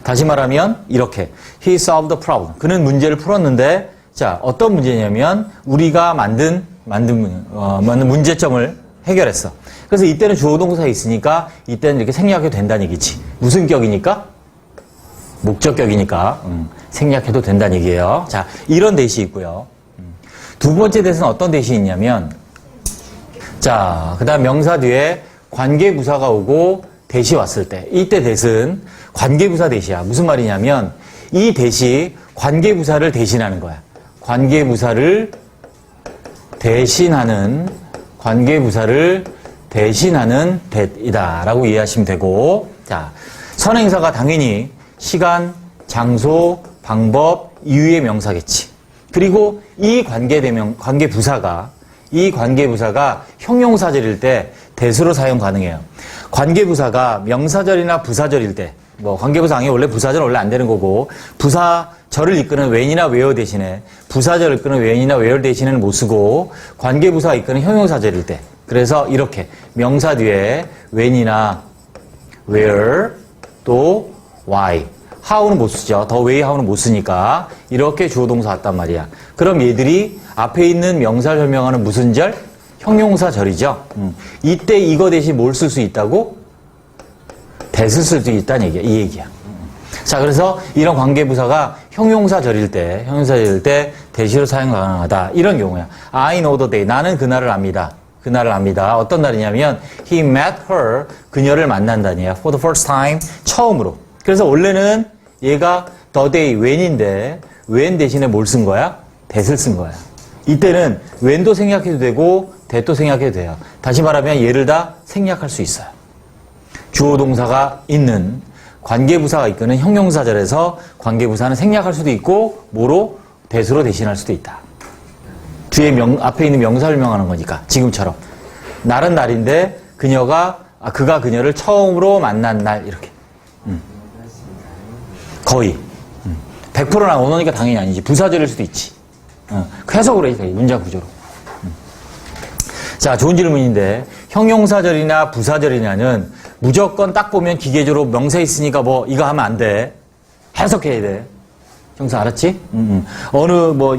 다시 말하면 이렇게 He solved the problem. 그는 문제를 풀었는데 자, 어떤 문제냐면 우리가 만든 문제점을 해결했어. 그래서 이때는 주어 동사가 있으니까 이때는 이렇게 생략해도 된다는 얘기지. 무슨 격이니까? 목적격이니까 생략해도 된다는 얘기예요. 자, 이런 대시 있고요. 두 번째 대시는 어떤 대시 있냐면 자, 그 다음 명사 뒤에 관계부사가 오고 대시 왔을 때 이때 대시는 관계부사 대시야. 무슨 말이냐면 이 대시 관계부사를 대신하는 거야. 관계부사를 대신하는 that이다 라고 이해하시면 되고 자, 선행사가 당연히 시간, 장소, 방법, 이유의 명사겠지. 그리고 이 관계부사가 형용사절일 때 that으로 사용 가능해요. 관계부사가 명사절이나 부사절일 때 관계부사 아니면 원래 부사절은 원래 안 되는 거고 부사절을 이끄는 when이나 where 대신에 부사절을 이끄는 when이나 where 대신에는 못 쓰고 관계부사가 이끄는 형용사절일 때 그래서 이렇게 명사 뒤에 when이나 where 또 why how는 못 쓰죠. 더 way how는 못 쓰니까 이렇게 주어동사 왔단 말이야. 그럼 얘들이 앞에 있는 명사를 설명하는 무슨 절? 형용사절이죠. 이때 이거 대신 뭘 쓸 수 있다고? that을 쓸 수 있다는 얘기야. 이 얘기야. 자, 그래서 이런 관계부사가 형용사절일 때 that으로 사용 가능하다. 이런 경우야. I know the day. 나는 그날을 압니다. 어떤 날이냐면 he met her. 그녀를 만난다니야. for the first time. 처음으로. 그래서 원래는 얘가 the day, when인데 when 대신에 뭘 쓴 거야? that을 쓴 거야. 이때는 when도 생략해도 되고 that도 생략해도 돼요. 다시 말하면 얘를 다 생략할 수 있어요. 주어 동사가 있는 관계부사가 이끄는 형용사절에서 관계부사는 생략할 수도 있고 뭐로? that으로 대신할 수도 있다. 뒤에 앞에 있는 명사를 명하는 거니까 지금처럼 날은 날인데 그가 그녀를 처음으로 만난 날 이렇게 거의 100%나 원어니까 당연히 아니지. 부사절일 수도 있지. 해석으로 해 문장 구조로. 자, 좋은 질문인데 형용사절이나 부사절이냐는 무조건 딱 보면 기계적으로 명사 있으니까 이거 하면 안 돼. 해석해야 돼. 형사 알았지?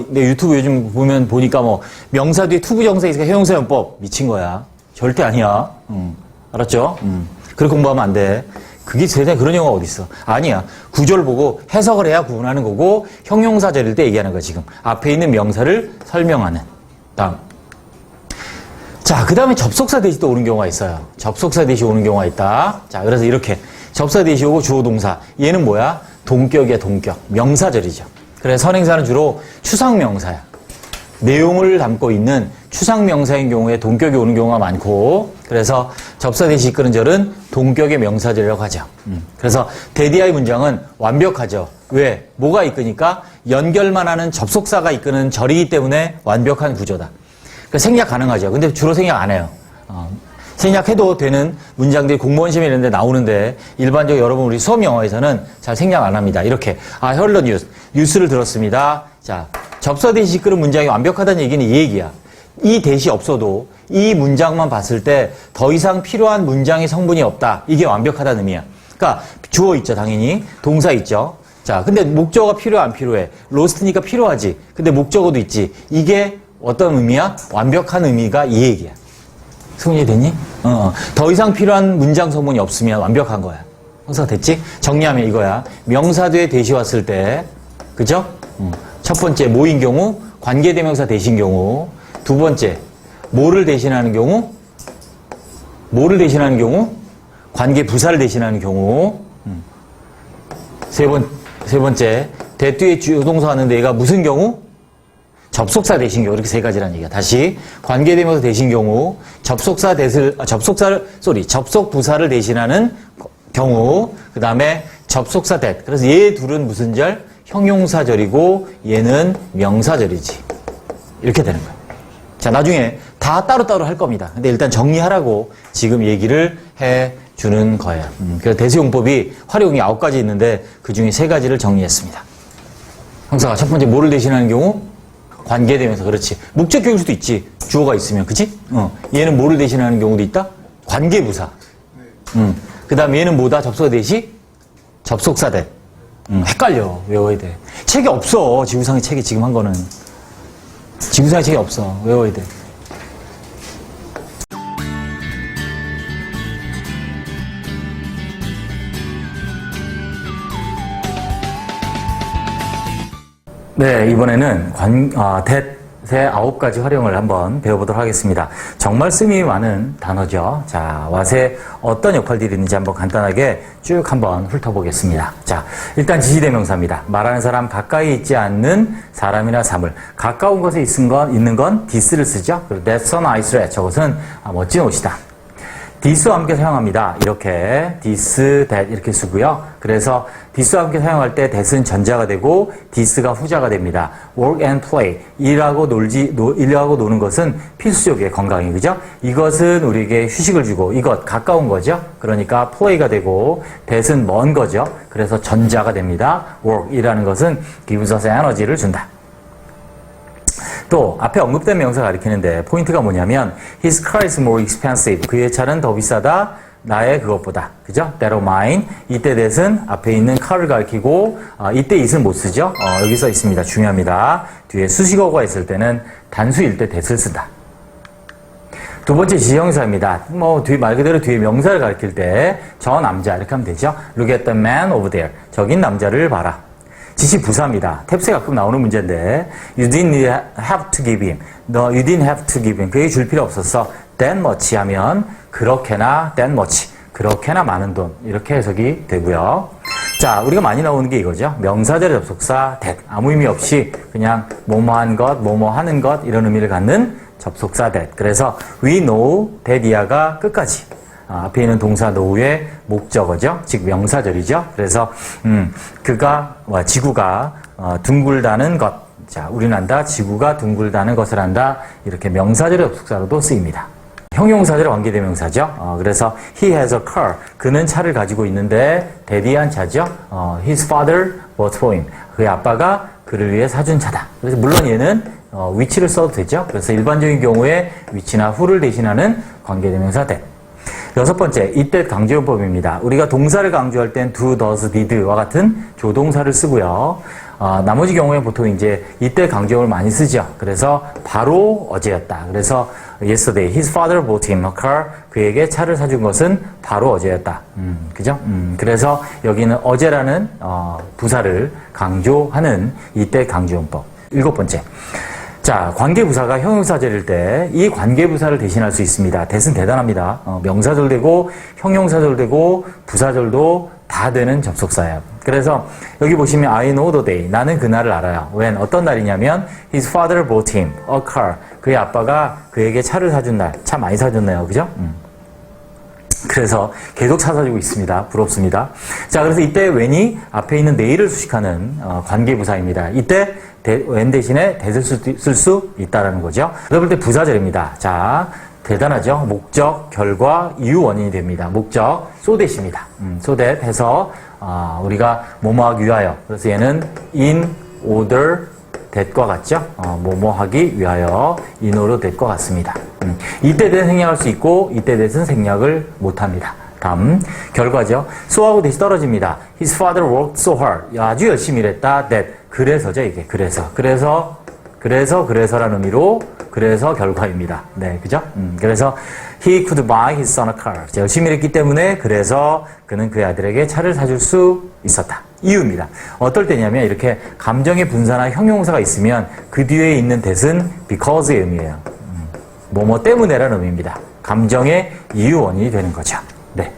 내 유튜브 요즘 보니까 명사 뒤에 투부정사 있으니까 형용사용법 미친 거야. 절대 아니야. 알았죠? 그렇게 공부하면 안 돼. 그게 세상에 그런 영화가 어딨어. 아니야. 구조를 보고 해석을 해야 구분하는 거고 형용사절일 때 얘기하는 거야 지금. 앞에 있는 명사를 설명하는. 다음. 자, 그 다음에 접속사 대시 또 오는 경우가 있어요. 접속사 대시 오는 경우가 있다. 자, 그래서 이렇게 접속사 대시 오고 주어 동사. 얘는 뭐야? 동격이야, 동격. 명사절이죠. 그래서 선행사는 주로 추상명사야. 내용을 담고 있는 추상명사인 경우에 동격이 오는 경우가 많고, 그래서 접사 대시 이끄는 절은 동격의 명사절이라고 하죠. 그래서 대디아의 문장은 완벽하죠. 왜? 뭐가 이끄니까 연결만 하는 접속사가 이끄는 절이기 때문에 완벽한 구조다. 그러니까 생략 가능하죠. 근데 주로 생략 안 해요. 생략해도 되는 문장들이 공무원 시험에 이런 데 나오는데 일반적으로 여러분 우리 수업 영어에서는 잘 생략 안 합니다. 이렇게 헐러 뉴스를 들었습니다. 자, 접사 대시 이끄는 문장이 완벽하다는 얘기는 이 얘기야. 이 대시 없어도 이 문장만 봤을 때 더 이상 필요한 문장의 성분이 없다. 이게 완벽하다는 의미야. 그러니까 주어 있죠, 당연히. 동사 있죠. 자, 근데 목적어가 필요해 안 필요해? 로스트니까 필요하지. 근데 목적어도 있지. 이게 어떤 의미야? 완벽한 의미가 이 얘기야. 승리 됐니? 더 이상 필요한 문장 성분이 없으면 완벽한 거야. 형사 됐지? 정리하면 이거야. 명사 뒤에 대시 왔을 때, 그죠? 첫 번째, 뭐인 경우? 관계대명사 대신 경우. 두 번째, 뭐를 대신하는 경우? 뭐를 대신하는 경우? 관계부사를 대신하는 경우. 세 번째, 대 뒤에 주동사 하는데 얘가 무슨 경우? 접속사 대신 경우. 이렇게 세 가지라는 얘기야. 다시 관계대명사 대신 경우, 접속부사를 대신하는 경우, 그 다음에 접속사 that. 그래서 얘 둘은 무슨 절? 형용사절이고 얘는 명사절이지. 이렇게 되는 거야. 자, 나중에 다 따로따로 할 겁니다. 근데 일단 정리하라고 지금 얘기를 해주는 거예요. 그래서 대세용법이 활용이 9가지 있는데 그 중에 3가지를 정리했습니다. 형사가 첫 번째 뭐를 대신하는 경우? 관계대명사. 그렇지. 목적격일 수도 있지. 주어가 있으면. 그치? 얘는 뭐를 대신하는 경우도 있다? 관계부사. 그 다음에 얘는 뭐다? 접속사 대시? 접속사 대. 헷갈려. 외워야 돼. 책이 없어. 지구상의 책이 지금 한 거는. 지구상의 책이 없어. 외워야 돼. 네, 이번에는 대의 9가지 활용을 한번 배워보도록 하겠습니다. 정말 쓰임이 많은 단어죠. 자, 왓에 어떤 역할들이 있는지 한번 간단하게 쭉 한번 훑어보겠습니다. 자, 일단 지시대명사입니다. 말하는 사람 가까이 있지 않는 사람이나 사물. 가까운 곳에 있는 건 this를 쓰죠. 그리고 that's a nice dress. 저것은 멋진 옷이다. this와 함께 사용합니다. 이렇게 this, that 이렇게 쓰고요. 그래서 this와 함께 사용할 때 that은 전자가 되고 this가 후자가 됩니다. work and play. 일하고 노는 것은 필수적이에요. 건강이. 그죠? 이것은 우리에게 휴식을 주고 이것 가까운 거죠. 그러니까 play가 되고 that은 먼 거죠. 그래서 전자가 됩니다. work 이라는 것은 gives us energy를 준다. 또 앞에 언급된 명사가 가리키는데 포인트가 뭐냐면 His car is more expensive. 그의 차는 더 비싸다. 나의 그것보다. 그죠? That of mine. 이때 that은 앞에 있는 car를 가리키고 이때 it은 못 쓰죠. 여기 써 있습니다. 중요합니다. 뒤에 수식어가 있을 때는 단수일 때 that을 쓴다. 두 번째 지형사입니다. 말 그대로 뒤에 명사를 가리킬 때 저 남자 이렇게 하면 되죠. Look at the man over there. 저긴 남자를 봐라. 지시 부사입니다. 탭스에 가끔 나오는 문제인데 You didn't have to give him. You didn't have to give him. 그게 줄 필요 없었어. That much 하면 그렇게나 that much. 그렇게나 많은 돈. 이렇게 해석이 되고요. 자, 우리가 많이 나오는 게 이거죠. 명사절의 접속사 that. 아무 의미 없이 그냥 뭐뭐한 것, 뭐뭐 하는 것 이런 의미를 갖는 접속사 that. 그래서 we know that이야가 끝까지. 앞에 있는 동사 know의 목적어죠. 즉 명사절이죠. 그래서 지구가 둥글다는 것. 자, 우리는 안다. 지구가 둥글다는 것을 안다. 이렇게 명사절의 접속사로도 쓰입니다. 형용사절의 관계대명사죠. 그래서 he has a car. 그는 차를 가지고 있는데 대디한 차죠. His father bought for him. 그의 아빠가 그를 위해 사준 차다. 그래서 물론 얘는 위치를 써도 되죠. 그래서 일반적인 경우에 위치나 who를 대신하는 관계대명사 that. 6번째, 이때 강조용법입니다. 우리가 동사를 강조할 땐 do, does, did와 같은 조동사를 쓰고요. 나머지 경우에 보통 이제 이때 강조용을 많이 쓰죠. 그래서 바로 어제였다. 그래서 yesterday, his father bought him a car. 그에게 차를 사준 것은 바로 어제였다. 그죠? 그래서 여기는 어제라는 부사를 강조하는 이때 강조용법. 7번째. 자, 관계부사가 형용사절일 때 이 관계부사를 대신할 수 있습니다. that은 대단합니다. 명사절 되고 형용사절 되고 부사절도 다 다 되는 접속사예요. 그래서 여기 보시면 I know the day. 나는 그날을 알아요. when 어떤 날이냐면 his father bought him a car. 그의 아빠가 그에게 차를 사준 날. 차 많이 사줬네요. 그죠? 그래서 계속 차 사주고 있습니다. 부럽습니다. 자, 그래서 이때 when이 앞에 있는 내일을 수식하는 관계부사입니다. 이때 when 대신에 that을 쓸 수 있다라는 거죠. 그럴 때 부사절입니다. 자, 대단하죠? 목적, 결과, 이유, 원인이 됩니다. 목적, so that입니다. so that 해서 우리가 뭐뭐하기 위하여. 그래서 얘는 in order that과 같죠? 뭐뭐하기 위하여 in order that과 같습니다. 이때 that 생략할 수 있고 이때 that은 생략을 못합니다. 다음 결과죠. so하고 that이 떨어집니다. His father worked so hard. 아주 열심히 일했다. that. 그래서죠 이게. 그래서라는 의미로 그래서 결과입니다. 네, 그죠? 그래서 he could buy his son a car. 열심히 일했기 때문에 그래서 그는 그의 아들에게 차를 사줄 수 있었다. 이유입니다. 어떨 때냐면 이렇게 감정의 분사나 형용사가 있으면 그 뒤에 있는 that은 because의 의미예요. 뭐뭐 때문에라는 의미입니다. 감정의 이유 원인이 되는 거죠. 네.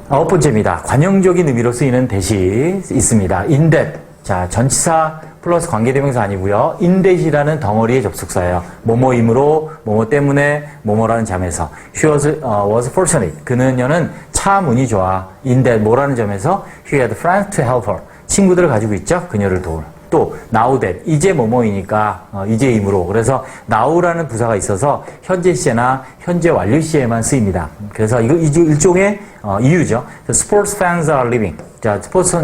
9번째입니다. 관용적인 의미로 쓰이는 that이 있습니다. in that. 자, 전치사 플러스 관계대명사 아니고요. in that이라는 덩어리의 접속사예요. 뭐뭐이므로, 뭐뭐 때문에, 뭐뭐라는 점에서. She was fortunate. 그는요는 참 운이 좋아. in that 뭐라는 점에서 he had friends to help her. 친구들을 가지고 있죠. 그녀를 도울. 또 now that 이제 뭐뭐이니까 이제이므로. 그래서 now라는 부사가 있어서 현재 시제나 현재 완료 시제에만 쓰입니다. 그래서 이거 일종의 이유죠. Sports fans are leaving. 자, 스포츠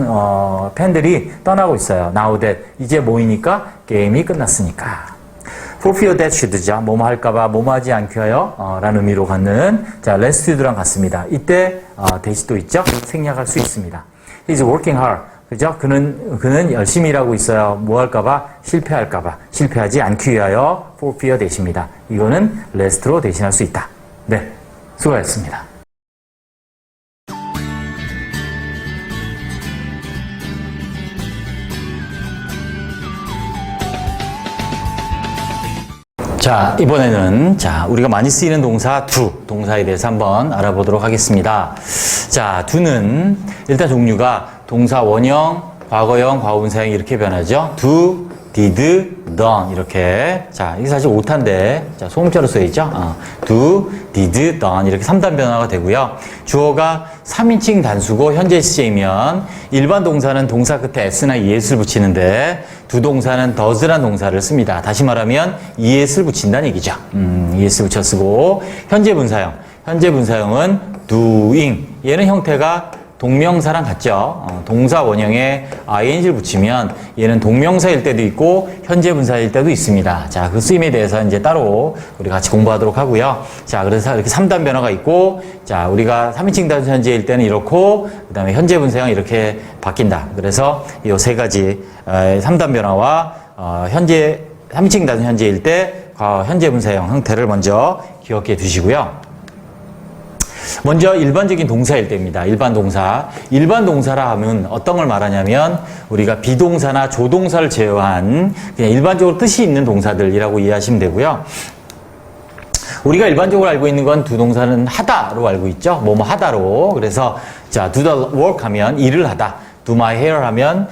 팬들이 떠나고 있어요. now that 이제 뭐이니까 게임이 끝났으니까. for fear that should죠. 뭐뭐 할까봐 뭐뭐 하지 않기 위하여 라는 의미로 갖는 자 last to랑 같습니다. 이때 that이 또 있죠. 생략할 수 있습니다. He's working hard. 그죠? 그는 열심히 일하고 있어요. 뭐 할까봐? 실패하지 않기 위하여 for fear that입니다. 이거는 last로 대신할 수 있다. 네. 수고하셨습니다. 자, 이번에는 우리가 많이 쓰이는 동사 do, 동사에 대해서 한번 알아보도록 하겠습니다. 자, do는 일단 종류가 동사 원형, 과거형, 과거분사형 이렇게 변하죠. do, did, done 이렇게. 자, 이게 사실 오타인데 자, 소문자로 써 있죠. do, did, done 이렇게 3단 변화가 되고요. 주어가 3인칭 단수고 현재 시제이면 일반 동사는 동사 끝에 s나 es를 붙이는데 두 동사는 does란 동사를 씁니다. 다시 말하면 es를 붙인다는 얘기죠. es 붙여 쓰고 현재 분사형은 doing. 얘는 형태가 동명사랑 같죠. 동사 원형에 ing를 붙이면 얘는 동명사일 때도 있고 현재 분사일 때도 있습니다. 자, 그 쓰임에 대해서 이제 따로 우리 같이 공부하도록 하고요. 자, 그래서 이렇게 3단 변화가 있고, 자, 우리가 3인칭 단수 현재일 때는 이렇고, 그 다음에 현재 분사형 이렇게 바뀐다. 그래서 이 세 가지 3단 변화와 현재 3인칭 단수 현재일 때 현재 분사형 형태를 먼저 기억해 두시고요. 먼저 일반적인 동사일 때입니다. 일반 동사라 하면 어떤 걸 말하냐면 우리가 비동사나 조동사를 제외한 그냥 일반적으로 뜻이 있는 동사들이라고 이해하시면 되고요. 우리가 일반적으로 알고 있는 건 두 동사는 하다로 알고 있죠. 뭐뭐 하다로. 그래서 자, do the work 하면 일을 하다. do my hair 하면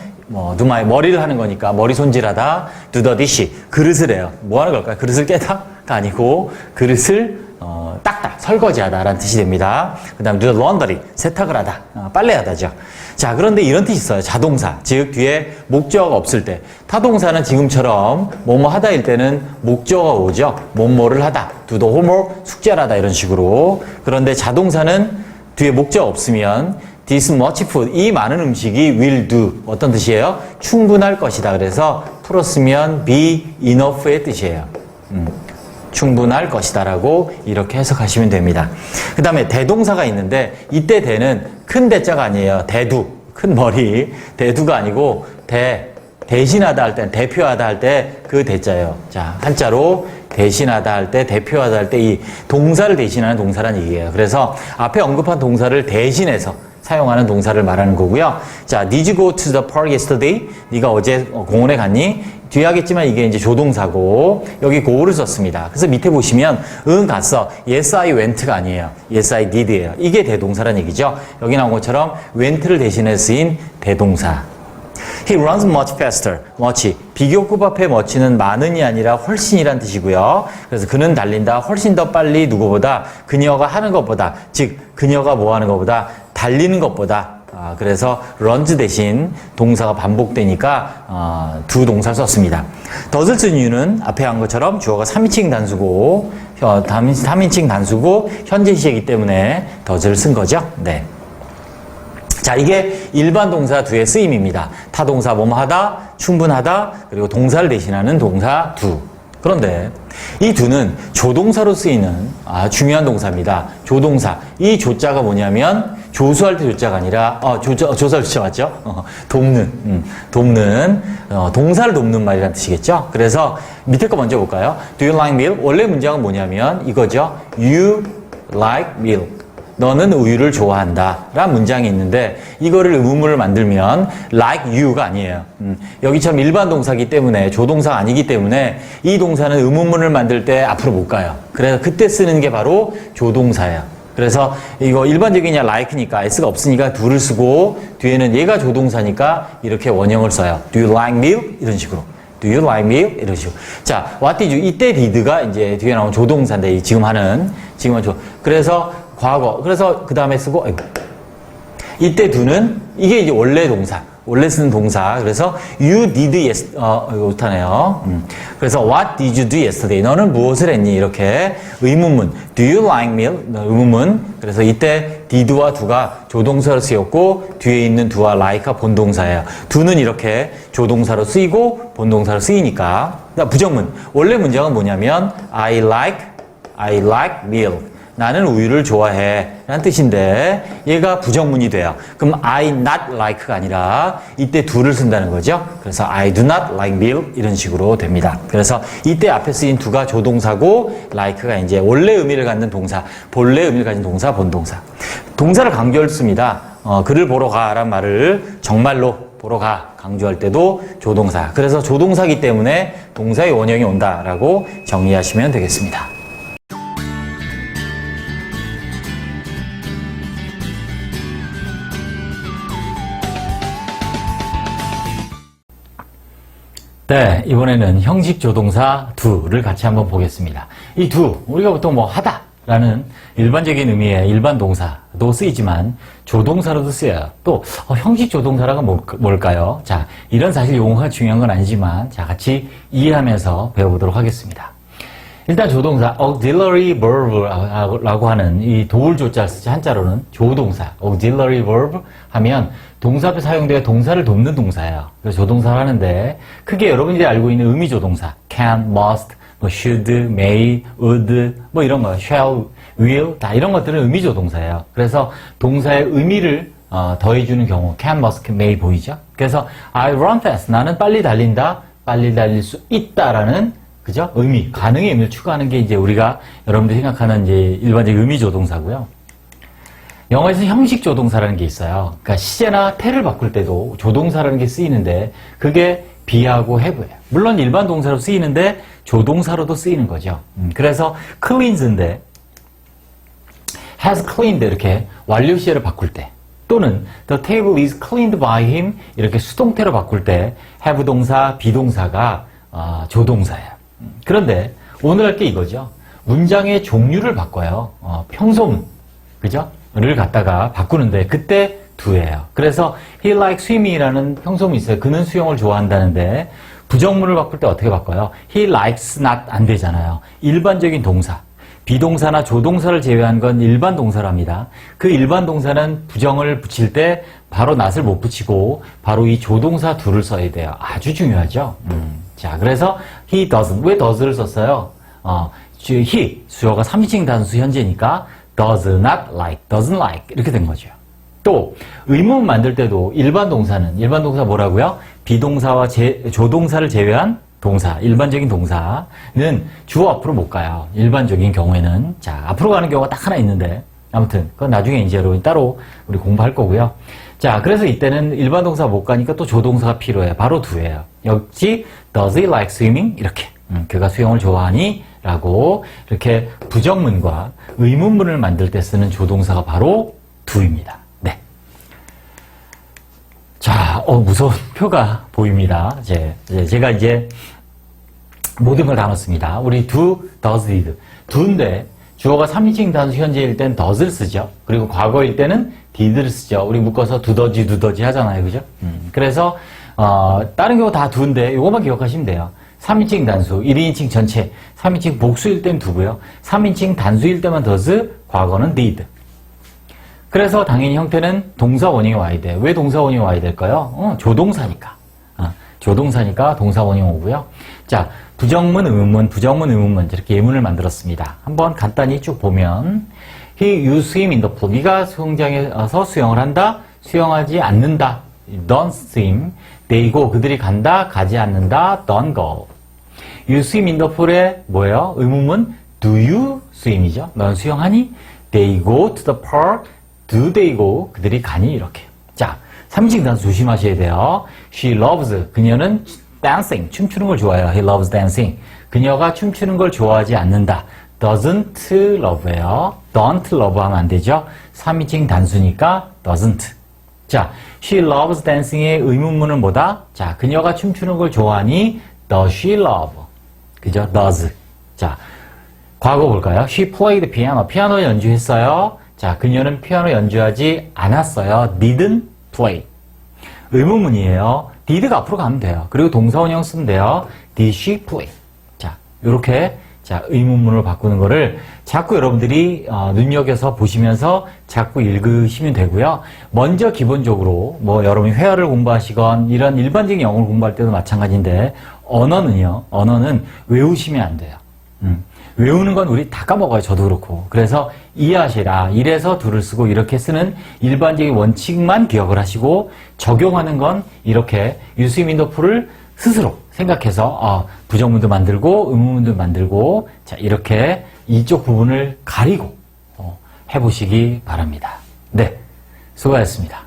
do my 머리를 하는 거니까 머리 손질하다. do the dish 그릇을 해요. 뭐 하는 걸까요? 그릇을 깨다가 아니고 그릇을 닦다, 설거지하다라는 뜻이 됩니다. 그 다음 do the laundry, 세탁을 하다, 빨래하다죠. 자, 그런데 이런 뜻이 있어요. 자동사, 즉 뒤에 목적어가 없을 때. 타동사는 지금처럼 뭐뭐 하다일 때는 목적어가 오죠. 뭐뭐를 하다, do the homework, 숙제를 하다 이런 식으로. 그런데 자동사는 뒤에 목적어 없으면 this much food, 이 많은 음식이 will do, 어떤 뜻이에요? 충분할 것이다. 그래서 풀었으면 be enough의 뜻이에요. 충분할 것이다 라고 이렇게 해석하시면 됩니다. 그 다음에 대동사가 있는데 이때 대는 큰 대자가 아니에요. 대두, 큰 머리. 대두가 아니고 대신하다 할 때, 대표하다 할 때 그 대자예요. 자, 한자로 대신하다 할 때, 대표하다 할 때 이 동사를 대신하는 동사란 얘기예요. 그래서 앞에 언급한 동사를 대신해서 사용하는 동사를 말하는 거고요. 자, did you go to the park yesterday? 네가 어제 공원에 갔니? 뒤에 하겠지만 이게 이제 조동사고 여기 go를 썼습니다. 그래서 밑에 보시면 응 갔어. Yes, I went가 아니에요. Yes, I did예요. 이게 대동사란 얘기죠. 여기 나온 것처럼 went를 대신해 쓰인 대동사. He runs much faster. much. 비교급 앞에 much는 많은이 아니라 훨씬이란 뜻이고요. 그래서 그는 달린다. 훨씬 더 빨리 누구보다 그녀가 하는 것보다 즉 그녀가 뭐 하는 것보다 달리는 것보다 그래서 runs 대신 동사가 반복되니까 두 동사를 썼습니다. does를 쓴 이유는 앞에 한 것처럼 주어가 3인칭 단수고 3인칭 단수고 현재 시제이기 때문에 does를 쓴 거죠. 네. 자, 이게 일반 동사 두의 쓰임입니다. 타동사 뭐뭐하다, 충분하다, 그리고 동사를 대신하는 동사 두. 그런데 이 두는 조동사로 쓰이는 중요한 동사입니다. 조동사. 이 조자가 뭐냐면 조수할 때 조자가 아니라 조사할 조자 맞죠? 돕는, 동사를 돕는 말이라는 뜻이겠죠? 그래서 밑에 거 먼저 볼까요? Do you like milk? 원래 문장은 뭐냐면 이거죠. You like milk. 너는 우유를 좋아한다 라는 문장이 있는데 이거를 의문문을 만들면 like you가 아니에요. 여기처럼 일반 동사이기 때문에 조동사가 아니기 때문에 이 동사는 의문문을 만들 때 앞으로 못 가요. 그래서 그때 쓰는 게 바로 조동사예요. 그래서 이거 일반적인 like니까 s가 없으니까 do를 쓰고 뒤에는 얘가 조동사니까 이렇게 원형을 써요. Do you like milk? 이런 식으로. Do you like milk? 이런 식으로. 자, what did you? 이때 did가 이제 뒤에 나온 조동사인데 지금은 그래서 과거. 그래서 그 다음에 쓰고, 이때 do는 이게 이제 원래 동사. 원래 쓰는 동사. 그래서 you did 이거 못하네요. 그래서 what did you do yesterday? 너는 무엇을 했니? 이렇게 의문문. Do you like milk? 의문문. 그래서 이때 did와 do가 조동사로 쓰였고 뒤에 있는 do와 like가 본동사예요. do는 이렇게 조동사로 쓰이고 본동사로 쓰이니까. 부정문. 원래 문장은 뭐냐면 I like milk. 나는 우유를 좋아해 라는 뜻인데 얘가 부정문이 돼요. 그럼 I not like가 아니라 이때 do를 쓴다는 거죠. 그래서 I do not like milk 이런 식으로 됩니다. 그래서 이때 앞에 쓰인 do가 조동사고 like가 이제 원래 의미를 갖는 동사, 본래 의미를 가진 동사, 본동사. 동사를 강조를 씁니다. 그를 보러 가라는 말을 정말로 보러 가 강조할 때도 조동사. 그래서 조동사이기 때문에 동사의 원형이 온다라고 정리하시면 되겠습니다. 네, 이번에는 형식 조동사 do를 같이 한번 보겠습니다. 이 do, 우리가 보통 뭐 하다 라는 일반적인 의미의 일반 동사도 쓰이지만 조동사로도 쓰여요. 또 형식 조동사라가 뭘까요? 자, 이런 사실 용어가 중요한 건 아니지만 자, 같이 이해하면서 배워보도록 하겠습니다. 일단 조동사, auxiliary verb라고 하는 이 도울 조자를 쓰지 한자로는 조동사, auxiliary verb 하면 동사 앞에 사용되어 동사를 돕는 동사예요. 그래서 조동사를 하는데 크게 여러분들이 알고 있는 의미 조동사, can, must, 뭐 should, may, would, 뭐 이런 거, shall, will 다 이런 것들은 의미 조동사예요. 그래서 동사의 의미를 더해주는 경우, can, must, may 보이죠? 그래서 I run fast, 나는 빨리 달린다, 빨리 달릴 수 있다라는 그죠? 의미, 가능의 의미를 추가하는 게 이제 우리가 여러분들이 생각하는 이제 일반적인 의미 조동사고요. 영어에서 형식 조동사라는 게 있어요. 그러니까 시제나 태를 바꿀 때도 조동사라는 게 쓰이는데 그게 be하고 have예요. 물론 일반 동사로 쓰이는데 조동사로도 쓰이는 거죠. 그래서 cleans인데 has cleaned 이렇게 완료 시제를 바꿀 때 또는 the table is cleaned by him 이렇게 수동태로 바꿀 때 have 동사, 비동사가 조동사예요. 그런데 오늘 할 게 이거죠. 문장의 종류를 바꿔요. 평소문, 그죠? 를 갖다가 바꾸는데 그때 do예요. 그래서 he likes swimming이라는 평소문이 있어요. 그는 수영을 좋아한다는데 부정문을 바꿀 때 어떻게 바꿔요? he likes not 안 되잖아요. 일반적인 동사, 비동사나 조동사를 제외한 건 일반 동사랍니다. 그 일반 동사는 부정을 붙일 때 바로 not을 못 붙이고 바로 이 조동사 do를 써야 돼요. 아주 중요하죠. 자, 그래서 he doesn't. 왜 does를 썼어요? he, 수어가 3인칭 단수 현재니까 does not like, doesn't like 이렇게 된 거죠. 또 의문 만들 때도 일반 동사 뭐라고요? 비동사와 조동사를 제외한 동사, 일반적인 동사는 주어 앞으로 못 가요. 일반적인 경우에는. 자, 앞으로 가는 경우가 딱 하나 있는데, 아무튼, 그건 나중에 이제 여러분 따로 우리 공부할 거고요. 자, 그래서 이때는 일반 동사 못 가니까 또 조동사가 필요해요. 바로 두예요. 역시, does he like swimming? 이렇게. 그가 수영을 좋아하니? 라고, 이렇게 부정문과 의문문을 만들 때 쓰는 조동사가 바로 do입니다. 네. 자, 무서운 표가 보입니다. 제가 이제 모든 걸 다 넣었습니다. 우리 do, does, did. do인데 주어가 3인칭 단수 현재일 땐 does를 쓰죠. 그리고 과거일 때는 did를 쓰죠. 우리 묶어서 두더지 하잖아요. 그죠? 그래서 다른 경우 다 do인데 이것만 기억하시면 돼요. 3인칭 단수, 1인칭 전체, 3인칭 복수일 땐 do고요. 3인칭 단수일 때만 does, 과거는 did. 그래서 당연히 형태는 동사 원형이 와야 돼. 왜 동사 원형이 와야 될까요? 조동사니까. 조동사니까 동사 원형 오고요. 자, 부정문, 의문문 이렇게 예문을 만들었습니다. 한번 간단히 쭉 보면 He you swim in the pool. 네가 수영장에서 수영을 한다. 수영하지 않는다. Don't swim. They go. 그들이 간다. 가지 않는다. Don't go. You swim in the pool에 뭐예요? 의문문 Do you swim이죠. 넌 수영하니? They go to the park. Do they go? 그들이 가니? 이렇게. 자, 3인칭 단수 조심하셔야 돼요. She loves. 그녀는 dancing. 춤추는 걸 좋아해요. He loves dancing. 그녀가 춤추는 걸 좋아하지 않는다. doesn't love예요. don't love 하면 안 되죠. 3인칭 단수니까 doesn't. 자, she loves dancing의 의문문은 뭐다? 자, 그녀가 춤추는 걸 좋아하니 does she love? 그죠? does. 자, 과거 볼까요? She played piano. 피아노 연주했어요. 자, 그녀는 피아노 연주하지 않았어요. didn't play. 의문문이에요. did가 앞으로 가면 돼요. 그리고 동사 원형 쓰면 돼요. did she play? 자, 요렇게 자, 의문문으로 바꾸는 거를 자꾸 여러분들이 눈여겨서 보시면서 자꾸 읽으시면 되고요. 먼저 기본적으로 뭐 여러분이 회화를 공부하시건 이런 일반적인 영어를 공부할 때도 마찬가지인데 언어는 외우시면 안 돼요. 외우는 건 우리 다 까먹어요. 저도 그렇고. 그래서 이해하시라. 이래서 do를 쓰고 이렇게 쓰는 일반적인 원칙만 기억을 하시고 적용하는 건 이렇게 유스민더풀을 스스로 생각해서 부정문도 만들고 의문문도 만들고 자 이렇게 이쪽 부분을 가리고 해보시기 바랍니다. 네, 수고하셨습니다.